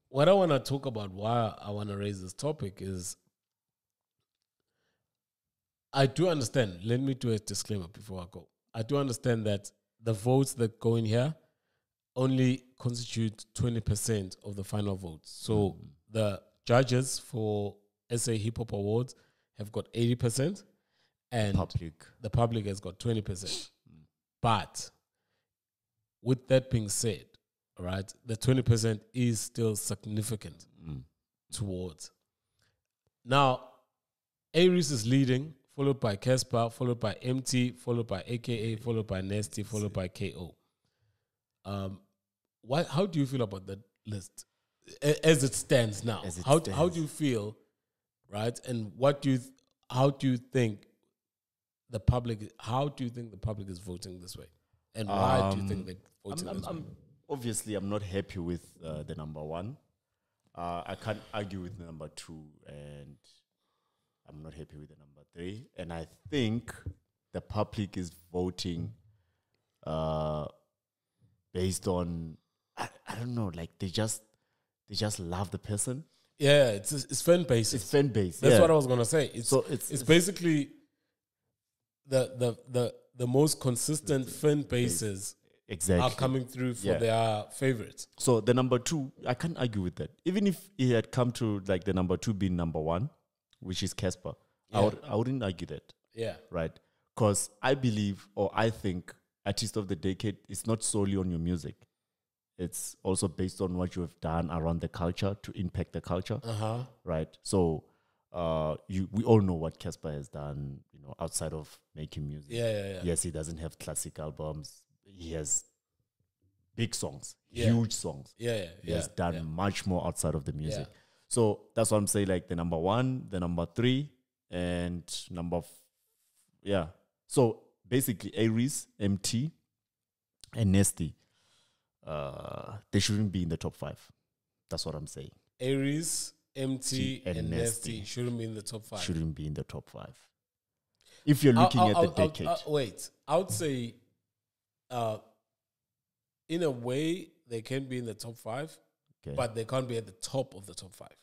S1: what I want to talk about, why I want to raise this topic is I do understand. Let me do a disclaimer before I go. I do understand that the votes that go in here only constitute 20% of the final votes. So the judges for SA Hip Hop Awards have got 80%, and the public has got 20%. But with that being said, right, the 20% is still significant towards. Now, A-Reese is leading, followed by Casper, followed by MT, followed by AKA, followed by Nasty, followed by KO. How do you feel about that list as it stands now? How do you feel, right? And how do you think the public is voting this way? And why do you think they're voting this way?
S2: Obviously, I'm not happy with the number one. I can't argue with the number two, and I'm not happy with the number three. And I think the public is voting based on I don't know, like they just love the person.
S1: Yeah, it's fan base.
S2: It's fan base.
S1: That's what I was gonna say. It's basically the most consistent fan bases are coming through for their favorites.
S2: So the number two, I can't argue with that. Even if it had come to like the number two being number one, which is Casper, I wouldn't argue that.
S1: Yeah.
S2: Right. Because I believe, or I think, Artist of the Decade is not solely on your music. It's also based on what you have done around the culture to impact the culture. Right. So we all know what Casper has done, outside of making music.
S1: Yeah.
S2: Yes, he doesn't have classic albums. He has big songs, huge songs. He has done much more outside of the music.
S1: Yeah.
S2: So that's what I'm saying, like the number one, the number three, and So basically, A-Reese, MT, and Nasty, they shouldn't be in the top five. That's what I'm saying.
S1: A-Reese, MT, and Nasty shouldn't be in the top five.
S2: Shouldn't be in the top five. If you're looking at the decade.
S1: I would say, in a way, they can be in the top five, but they can't be at the top of the top five.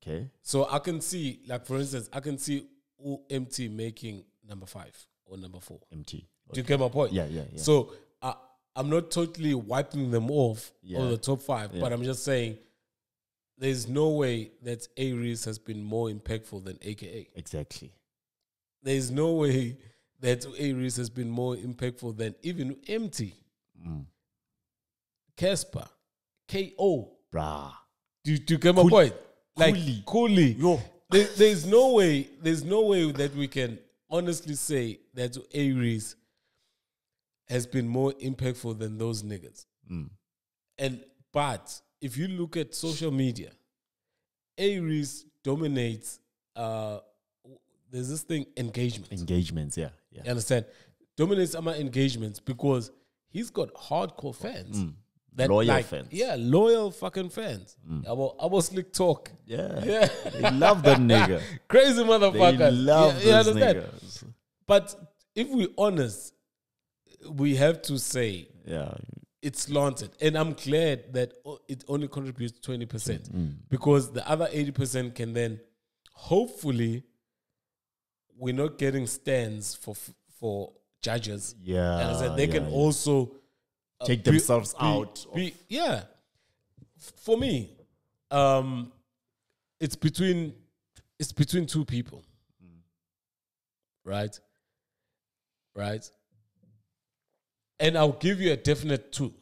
S2: Okay.
S1: So I can see, like for instance, MT making number 5 or number 4.
S2: MT. Okay.
S1: Do you get my point?
S2: Yeah.
S1: So I'm not totally wiping them off of the top 5, but I'm just saying there's no way that A-Reese has been more impactful than AKA.
S2: Exactly.
S1: There's no way that A-Reese has been more impactful than even MT. Casper, KO.
S2: Bruh.
S1: Do you get my point? Like Cooley.
S2: Yo.
S1: There's no way that we can honestly say that A-Reese has been more impactful than those niggas. But if you look at social media, Aries dominates. There's this thing, engagements.
S2: Engagements, yeah.
S1: You understand? Dominates my engagements because he's got hardcore fans.
S2: Loyal fans.
S1: Yeah, loyal fucking fans. I was slick talk.
S2: Yeah. They love that nigga.
S1: Crazy motherfuckers.
S2: They love those niggas.
S1: But if we're honest, we have to say it's slanted. And I'm glad that it only contributes 20% because the other 80% can then hopefully we're not getting stands for judges.
S2: Yeah.
S1: And they can also
S2: take themselves out.
S1: For me, it's between two people. Right? And I'll give you a definite two.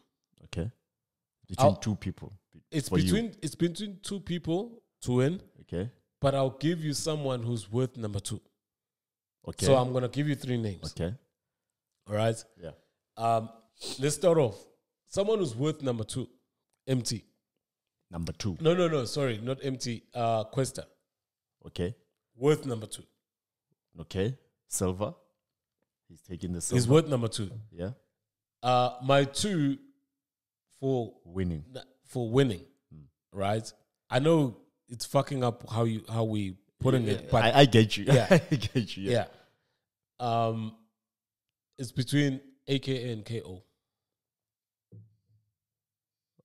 S2: Okay. Between two people.
S1: It's between two people to win.
S2: Okay.
S1: But I'll give you someone who's worth number two.
S2: Okay.
S1: So I'm gonna give you three names.
S2: Okay.
S1: All right.
S2: Yeah.
S1: Let's start off. Someone who's worth number two. MT.
S2: Number two.
S1: No. Sorry, not MT. Questa.
S2: Okay.
S1: Worth number two.
S2: Okay. Silver. He's taking the silver.
S1: He's worth number two.
S2: Yeah.
S1: My two for
S2: winning.
S1: Right. I know it's fucking up how we putting it, but
S2: I get you.
S1: Yeah.
S2: I get you.
S1: Yeah. It's between AKA and KO.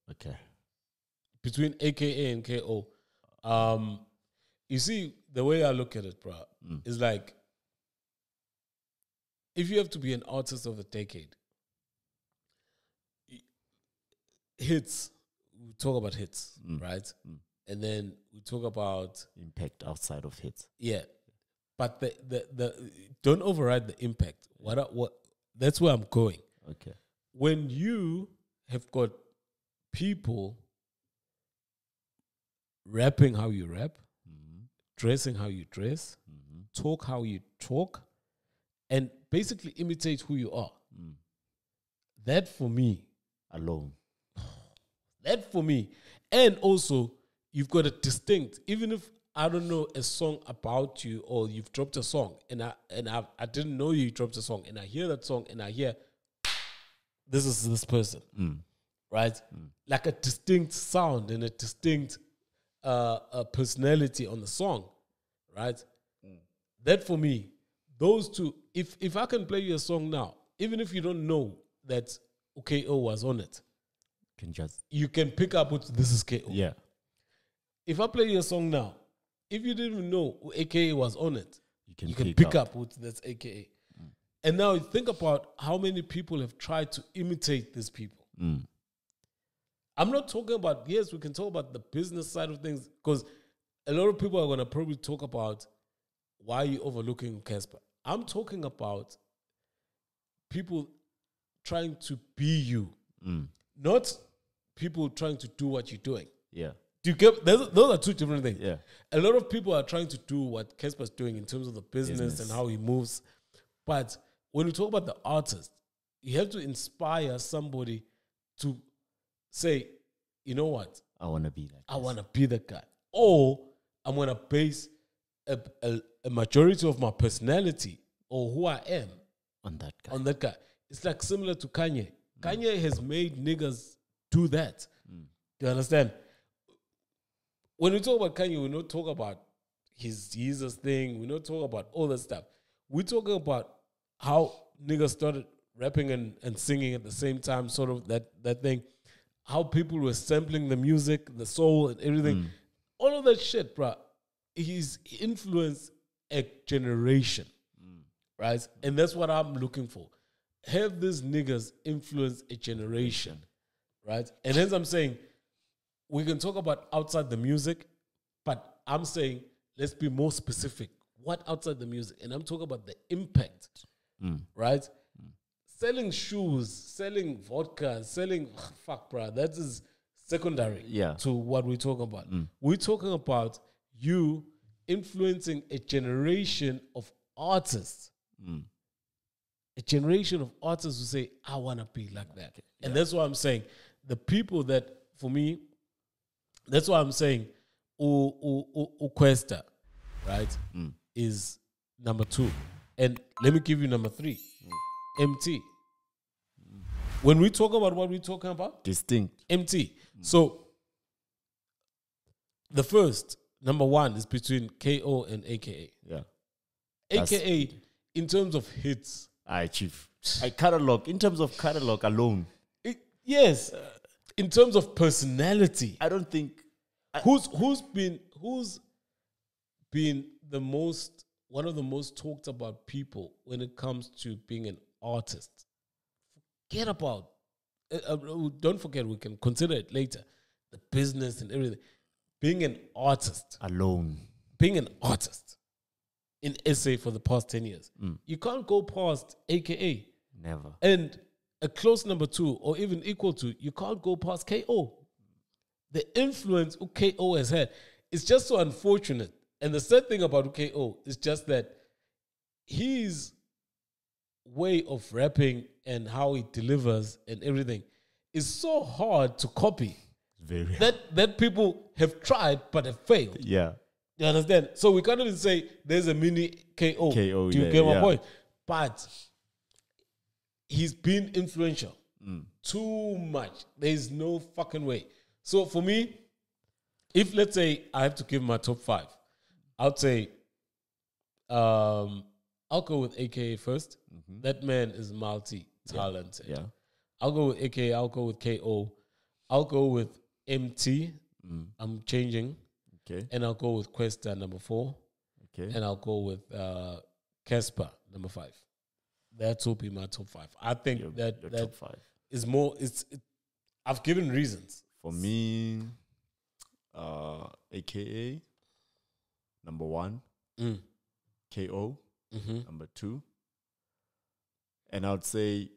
S2: Okay.
S1: Between AKA and KO. You see, the way I look at it, bro, is like, if you have to be an artist of the decade, hits, we talk about hits, right? And then we talk about
S2: impact outside of hits.
S1: Yeah. But the don't override the impact. What that's where I'm going.
S2: Okay.
S1: When you have got people rapping how you rap, dressing how you dress, talk how you talk, and basically imitate who you are. That for me.
S2: Alone.
S1: That for me. And also, you've got a distinct, even if I don't know a song about you or you've dropped a song and I didn't know you dropped a song and I hear that song and I hear this is this person. Right? Like a distinct sound and a distinct personality on the song. Right? That for me, those two, if I can play you a song now, even if you don't know that KO was on it, you can pick up what this is KO.
S2: Yeah.
S1: If I play you a song now, if you didn't even know AKA was on it, you can pick up what that's AKA. And now think about how many people have tried to imitate these people. I'm not talking about, yes, we can talk about the business side of things because a lot of people are going to probably talk about why you're overlooking Casper. I'm talking about people trying to be you, not people trying to do what you're doing.
S2: Yeah.
S1: Do you get? Those are two different things.
S2: Yeah.
S1: A lot of people are trying to do what Casper's doing in terms of the business and how he moves. But when you talk about the artist, you have to inspire somebody to say, you know what?
S2: I want to be that.
S1: I want to be that guy. Or I'm going to base a majority of my personality or who I am
S2: on that guy.
S1: On that guy. It's like similar to Kanye. Kanye has made niggas do that. You understand? When we talk about Kanye, we don't talk about his Jesus thing. We don't talk about all that stuff. We're talking about how niggas started rapping and singing at the same time, sort of that thing. How people were sampling the music, the soul, and everything. All of that shit, bro. He's influenced a generation, right? And that's what I'm looking for. Have these niggas influence a generation, right? And hence I'm saying, we can talk about outside the music, but I'm saying, let's be more specific. What outside the music? And I'm talking about the impact, right? Selling shoes, selling vodka, selling, fuck, bro, that is secondary to what we're talking about. We're talking about you influencing a generation of artists a generation of artists who say, I want to be like that. And that's why I'm saying the people that, for me, that's why I'm saying Questa, right, is number 2. And let me give you number 3, MT. When we talk about what we're talking about,
S2: distinct.
S1: MT. So the first, number 1, is between KO and AKA.
S2: Yeah.
S1: AKA, in terms of hits.
S2: Aye, chief. Catalog, in terms of catalog alone.
S1: Yes. In terms of personality.
S2: I don't think...
S1: Who's been the most, one of the most talked about people when it comes to being an artist? Forget about, don't forget, we can consider it later, the business and everything. Being an artist.
S2: Alone.
S1: Being an artist in SA for the past 10 years. You can't go past AKA.
S2: Never.
S1: And a close number 2 or even equal to, you can't go past KO. The influence KO has had is just so unfortunate. And the sad thing about KO is just that his way of rapping and how he delivers and everything is so hard to copy.
S2: Very.
S1: That people have tried but have failed.
S2: Yeah.
S1: You understand? So we can't even say there's a mini KO.
S2: KO,
S1: Do you get my point? But he's been influential too much. There's no fucking way. So for me, if let's say I have to give my top 5, I'd say I'll go with AKA first. That man is multi-talented.
S2: Yeah.
S1: I'll go with AKA, I'll go with KO. I'll go with MT. I'm changing.
S2: Okay.
S1: And I'll go with Questa, number 4.
S2: Okay.
S1: And I'll go with Casper, number 5. That will be my top 5. I think
S2: Your
S1: that
S2: top 5
S1: is more. I've given reasons.
S2: For me, AKA, number 1. KO, number 2. And I'd say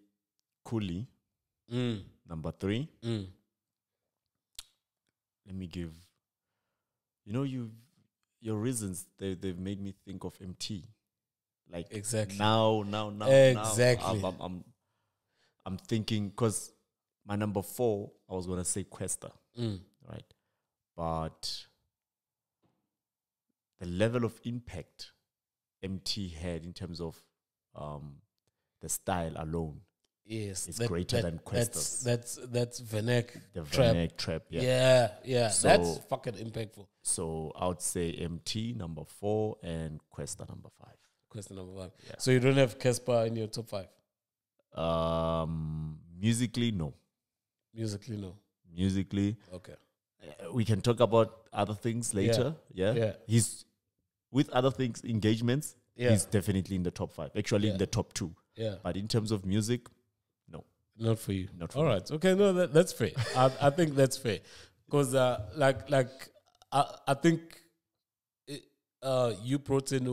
S2: Kuli, number 3. Let me give, your reasons, they've made me think of MT. Like
S1: exactly
S2: now
S1: exactly.
S2: I'm thinking, because my number 4, I was gonna say Questa, right? But the level of impact MT had in terms of the style alone,
S1: yes,
S2: is greater than Questa's.
S1: That's Vanek
S2: The
S1: trap.
S2: Vanek trap,
S1: Yeah.
S2: So,
S1: that's fucking impactful.
S2: So I would say MT number 4 and Questa number 5.
S1: Question number 5.
S2: Yeah.
S1: So you don't have Casper in your top 5?
S2: Musically, no.
S1: Musically, no.
S2: Musically,
S1: Okay.
S2: we can talk about other things later. Yeah. He's with other things, engagements.
S1: Yeah.
S2: He's definitely in the top 5. Actually, in the top 2.
S1: Yeah.
S2: But in terms of music, no.
S1: Not for you.
S2: Not for
S1: All
S2: me.
S1: right. Okay. No, that's fair. I think that's fair. Because I think you brought in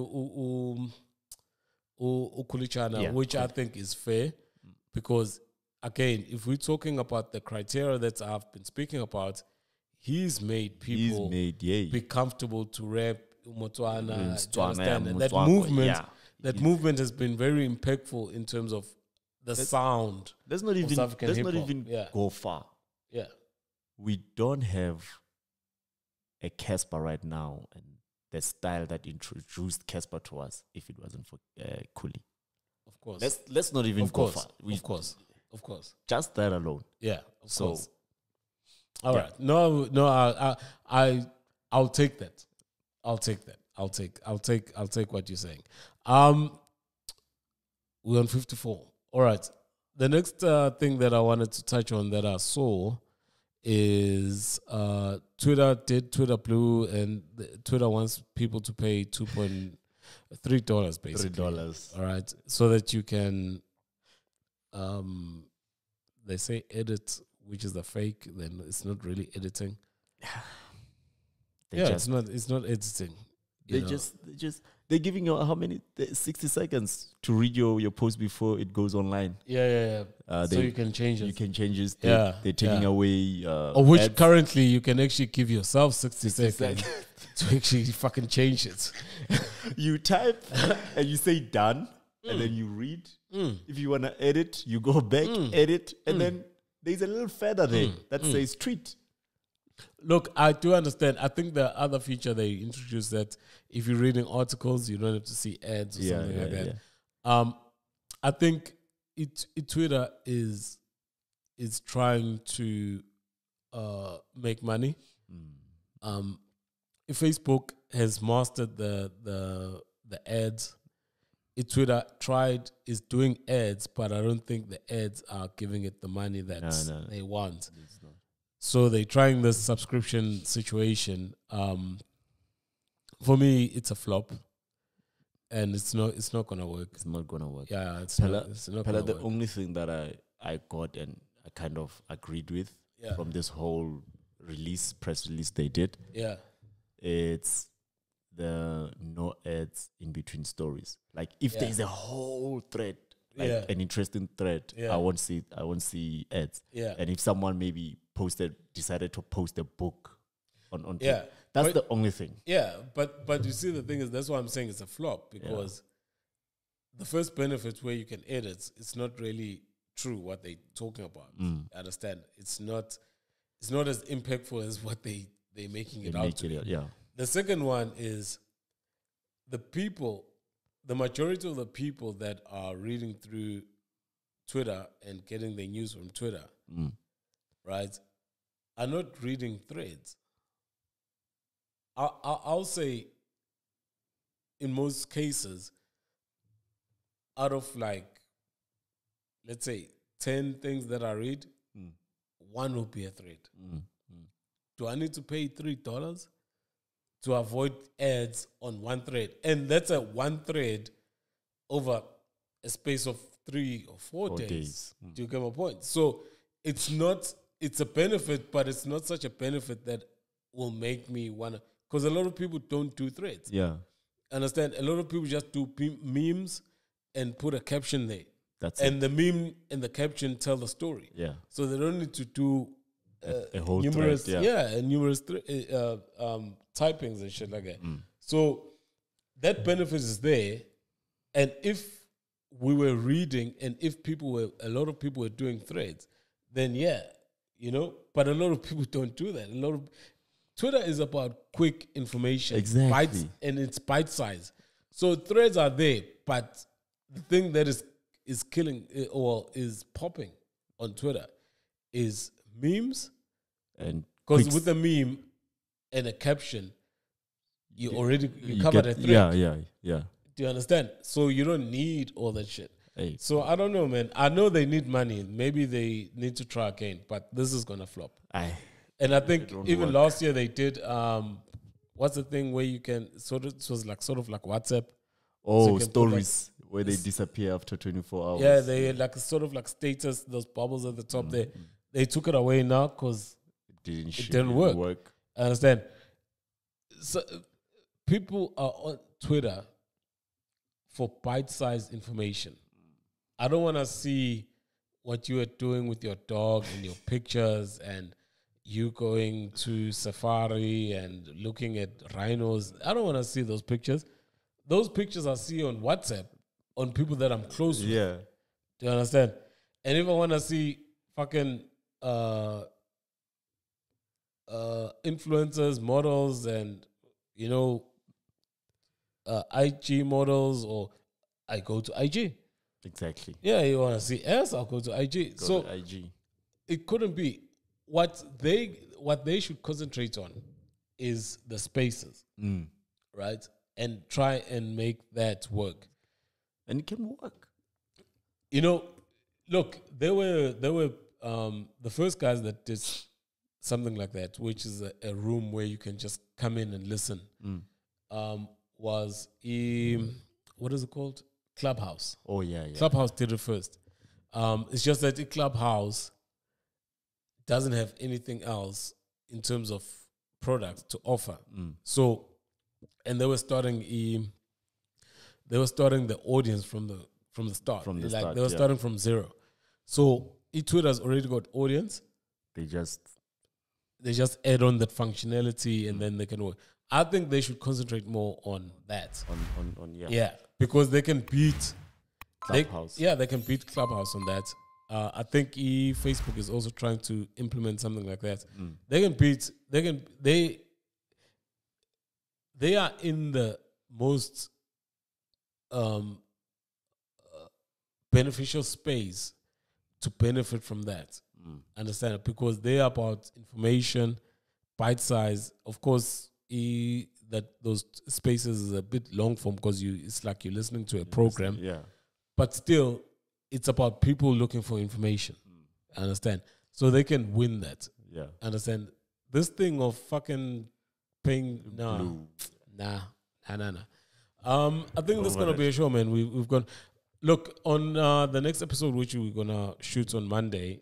S1: Kulichana, which I think is fair. Because again, if we're talking about the criteria that I've been speaking about, he's made people be comfortable to rap Motswana, and that movement. That movement has been very impactful in terms of the sound.
S2: Let's not even go far.
S1: Yeah.
S2: We don't have a Casper right now, and the style that introduced Casper to us, if it wasn't for Kuli.
S1: Of course.
S2: Let's not even go far.
S1: Of course.
S2: Just that alone.
S1: Yeah. Of course. All right. No. I'll take that. I'll take what you're saying. We're on 54. All right. The next thing that I wanted to touch on that I saw is Twitter did Twitter Blue, and Twitter wants people to pay $2.3 basically.
S2: $3.
S1: All right. So that you can, they say edit, which is the fake, then it's not really editing. It's not editing.
S2: They're giving you how many 60 seconds to read your post before it goes online.
S1: Yeah. So you can change it.
S2: You can change it. They're taking away.
S1: Which
S2: ads.
S1: currently you can actually give yourself 60 seconds to actually fucking change it.
S2: You type and you say done, and then you read. If you want to edit, you go back, edit, and then there's a little feather there that says tweet.
S1: Look, I do understand. I think the other feature they introduced that if you're reading articles, you don't have to see ads or something like that. Yeah. I think Twitter is trying to make money. If Facebook has mastered the ads, Twitter is doing ads, but I don't think the ads are giving it the money that they want. So they're trying this subscription situation. For me, it's a flop, and it's not gonna work.
S2: It's not gonna work.
S1: Yeah, it's not gonna
S2: the
S1: work.
S2: only thing that I got and I kind of agreed with from this whole press release they did.
S1: Yeah,
S2: it's the no ads in between stories. Like if there's a whole thread, like an interesting thread, I won't see ads.
S1: Yeah.
S2: And if someone maybe decided to post a book on Twitter, that's the only thing.
S1: Yeah, but you see, the thing is, that's why I'm saying it's a flop, because the first benefit where you can edit, it's not really true what they're talking about. I understand. It's not as impactful as what they're making it out to be. The second one is the majority of the people that are reading through Twitter and getting their news from Twitter, right, are not reading threads. I'll say in most cases, out of like, let's say 10 things that I read, one will be a thread. Do I need to pay $3 to avoid ads on one thread? And that's a one thread over a space of 3 or 4 days. Do you get my point? So it's a benefit, but it's not such a benefit that will make me want to, because a lot of people don't do threads.
S2: Yeah.
S1: Understand? A lot of people just do memes and put a caption there.
S2: That's
S1: and the meme and the caption tell the story.
S2: Yeah.
S1: So they don't need to do
S2: a whole
S1: numerous,
S2: thread,
S1: numerous typings and shit like that. So that benefit is there. And if we were reading, and if a lot of people were doing threads, then but a lot of people don't do that. Twitter is about quick information.
S2: Exactly.
S1: And it's bite size. So threads are there, but the thing that is killing or is popping on Twitter is memes.
S2: And
S1: because with a meme and a caption, you covered a thread.
S2: Yeah.
S1: Do you understand? So you don't need all that shit.
S2: Hey.
S1: So I don't know, man. I know they need money. Maybe they need to try again, but this is gonna flop. And I think even last year they did. What's the thing where you can sort of like WhatsApp?
S2: Oh, so stories where they disappear after 24 hours.
S1: Yeah, they like sort of like status, those bubbles at the top there. They took it away now because it didn't work. I understand. So people are on Twitter for bite-sized information. I don't want to see what you are doing with your dog and your pictures and you going to safari and looking at rhinos. I don't want to see those pictures. Those pictures I see on WhatsApp on people that I'm close with.
S2: Yeah.
S1: Do you understand? And if I want to see fucking influencers, models, and IG models, or I go to IG.
S2: Exactly.
S1: Yeah, you want to see us? I'll go to IG.
S2: Go to IG.
S1: It couldn't be. What they should concentrate on is the spaces, right? And try and make that work.
S2: And it can work.
S1: Look, there were the first guys that did something like that, which is a room where you can just come in and listen. Was what is it called? Clubhouse.
S2: Oh yeah.
S1: Clubhouse did it first. It's just that Clubhouse doesn't have anything else in terms of products to offer. So, and they were starting the audience from the start. They were starting from zero. So Twitter's already got audience.
S2: They just
S1: add on that functionality and then they can work. I think they should concentrate more on that.
S2: On
S1: Yeah, because they can beat
S2: Clubhouse.
S1: They can beat Clubhouse on that. I think Facebook is also trying to implement something like that. They can beat. They are in the most beneficial space to benefit from that. Understand it? Because they are about information, bite size. Of course, that those spaces is a bit long form because it's like you're listening to a program.
S2: Yeah.
S1: But still, it's about people looking for information. Understand? So they can win that.
S2: Yeah.
S1: Understand? This thing of fucking paying, nah. I think this is gonna be a show, man. We've gone. Look, on the next episode, which we're gonna shoot on Monday,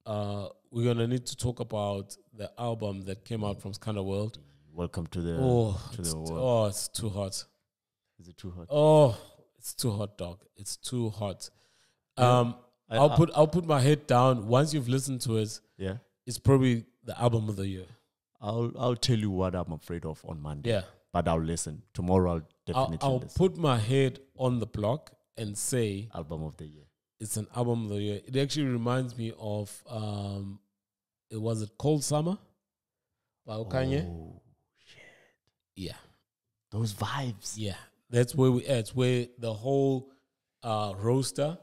S1: we're gonna need to talk about the album that came out from Scanner World.
S2: Welcome to the
S1: world. It's too hot.
S2: Is it too hot?
S1: Oh, it's too hot, dog. It's too hot. I'll put my head down. Once you've listened to it,
S2: yeah,
S1: it's probably the album of the year.
S2: I'll tell you what I'm afraid of on Monday.
S1: Yeah.
S2: But I'll listen. Tomorrow I'll definitely
S1: I'll
S2: listen.
S1: put my head on the block and say
S2: Album of the year.
S1: It's an album of the year. It actually reminds me of it was Cold Summer by Okanye.
S2: Oh shit.
S1: Yeah.
S2: Those vibes.
S1: Yeah. That's where we at. It's where the whole roster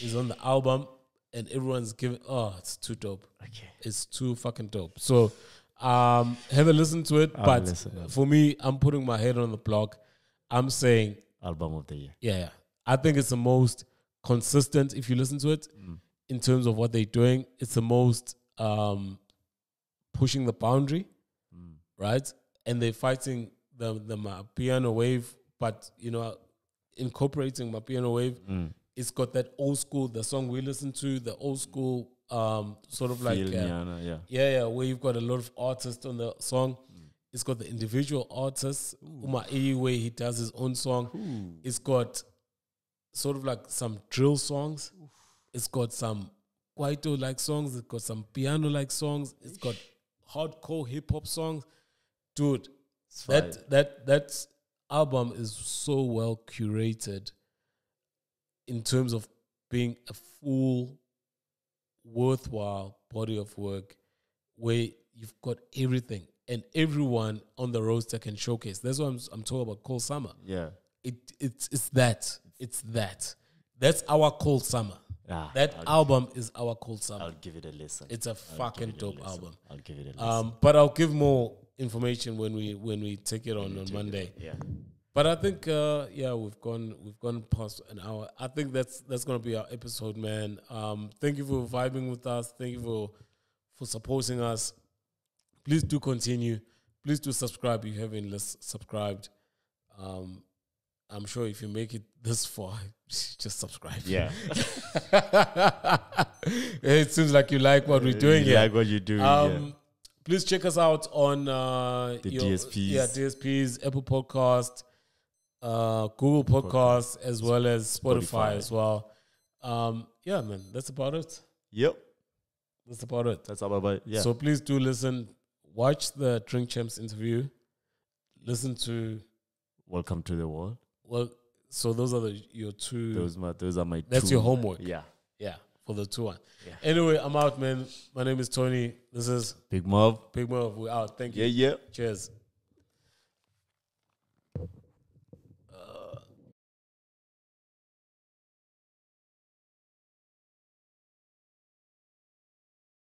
S1: is on the album and everyone's giving it's too dope.
S2: Okay.
S1: It's too fucking dope. So have a listen to it. But for me, I'm putting my head on the block. I'm saying
S2: album of the year.
S1: Yeah. I think it's the most consistent if you listen to it in terms of what they're doing. It's the most pushing the boundary, right? And they're fighting the piano wave, but incorporating my piano wave. It's got that old school, the song we listen to, the old school sort of like where you've got a lot of artists on the song. It's got the individual artists. Uma Iwe, he does his own song. It's got sort of like some drill songs. It's got some kwaito like songs. It's got some piano like songs. It's got hardcore hip hop songs. Dude, that album is so well curated in terms of being a full, worthwhile body of work where you've got everything and everyone on the roster can showcase. That's what I'm talking about. Cold Summer.
S2: Yeah,
S1: it's that. It's that. That's our Cold Summer. That album is our Cold Summer.
S2: I'll give it a listen.
S1: It's a fucking dope album.
S2: I'll give it a listen.
S1: But I'll give more information when we take it on Monday.
S2: Yeah.
S1: But I think we've gone past an hour. I think that's gonna be our episode, man. Thank you for vibing with us. Thank you for supporting us. Please do continue. Please do subscribe if you haven't subscribed. I'm sure if you make it this far, just subscribe.
S2: Yeah.
S1: It seems like you like what we're doing here.
S2: Like what you're doing.
S1: Please check us out on
S2: the DSPs.
S1: Yeah, DSPs, Apple Podcast, Google Podcast, as well as Spotify as well. Yeah, man, that's about it.
S2: Yep.
S1: That's about it.
S2: That's about it. Yeah.
S1: So please do listen. Watch the Drink Champs interview. Listen to
S2: Welcome to the World.
S1: Well, so those are your two.
S2: Those are my.
S1: That's your homework.
S2: Yeah.
S1: Yeah. For the 2-1.
S2: Yeah.
S1: Anyway, I'm out, man. My name is Tony. This is
S2: Big Mov.
S1: Big Move. We're out. Thank you.
S2: Yeah.
S1: Cheers.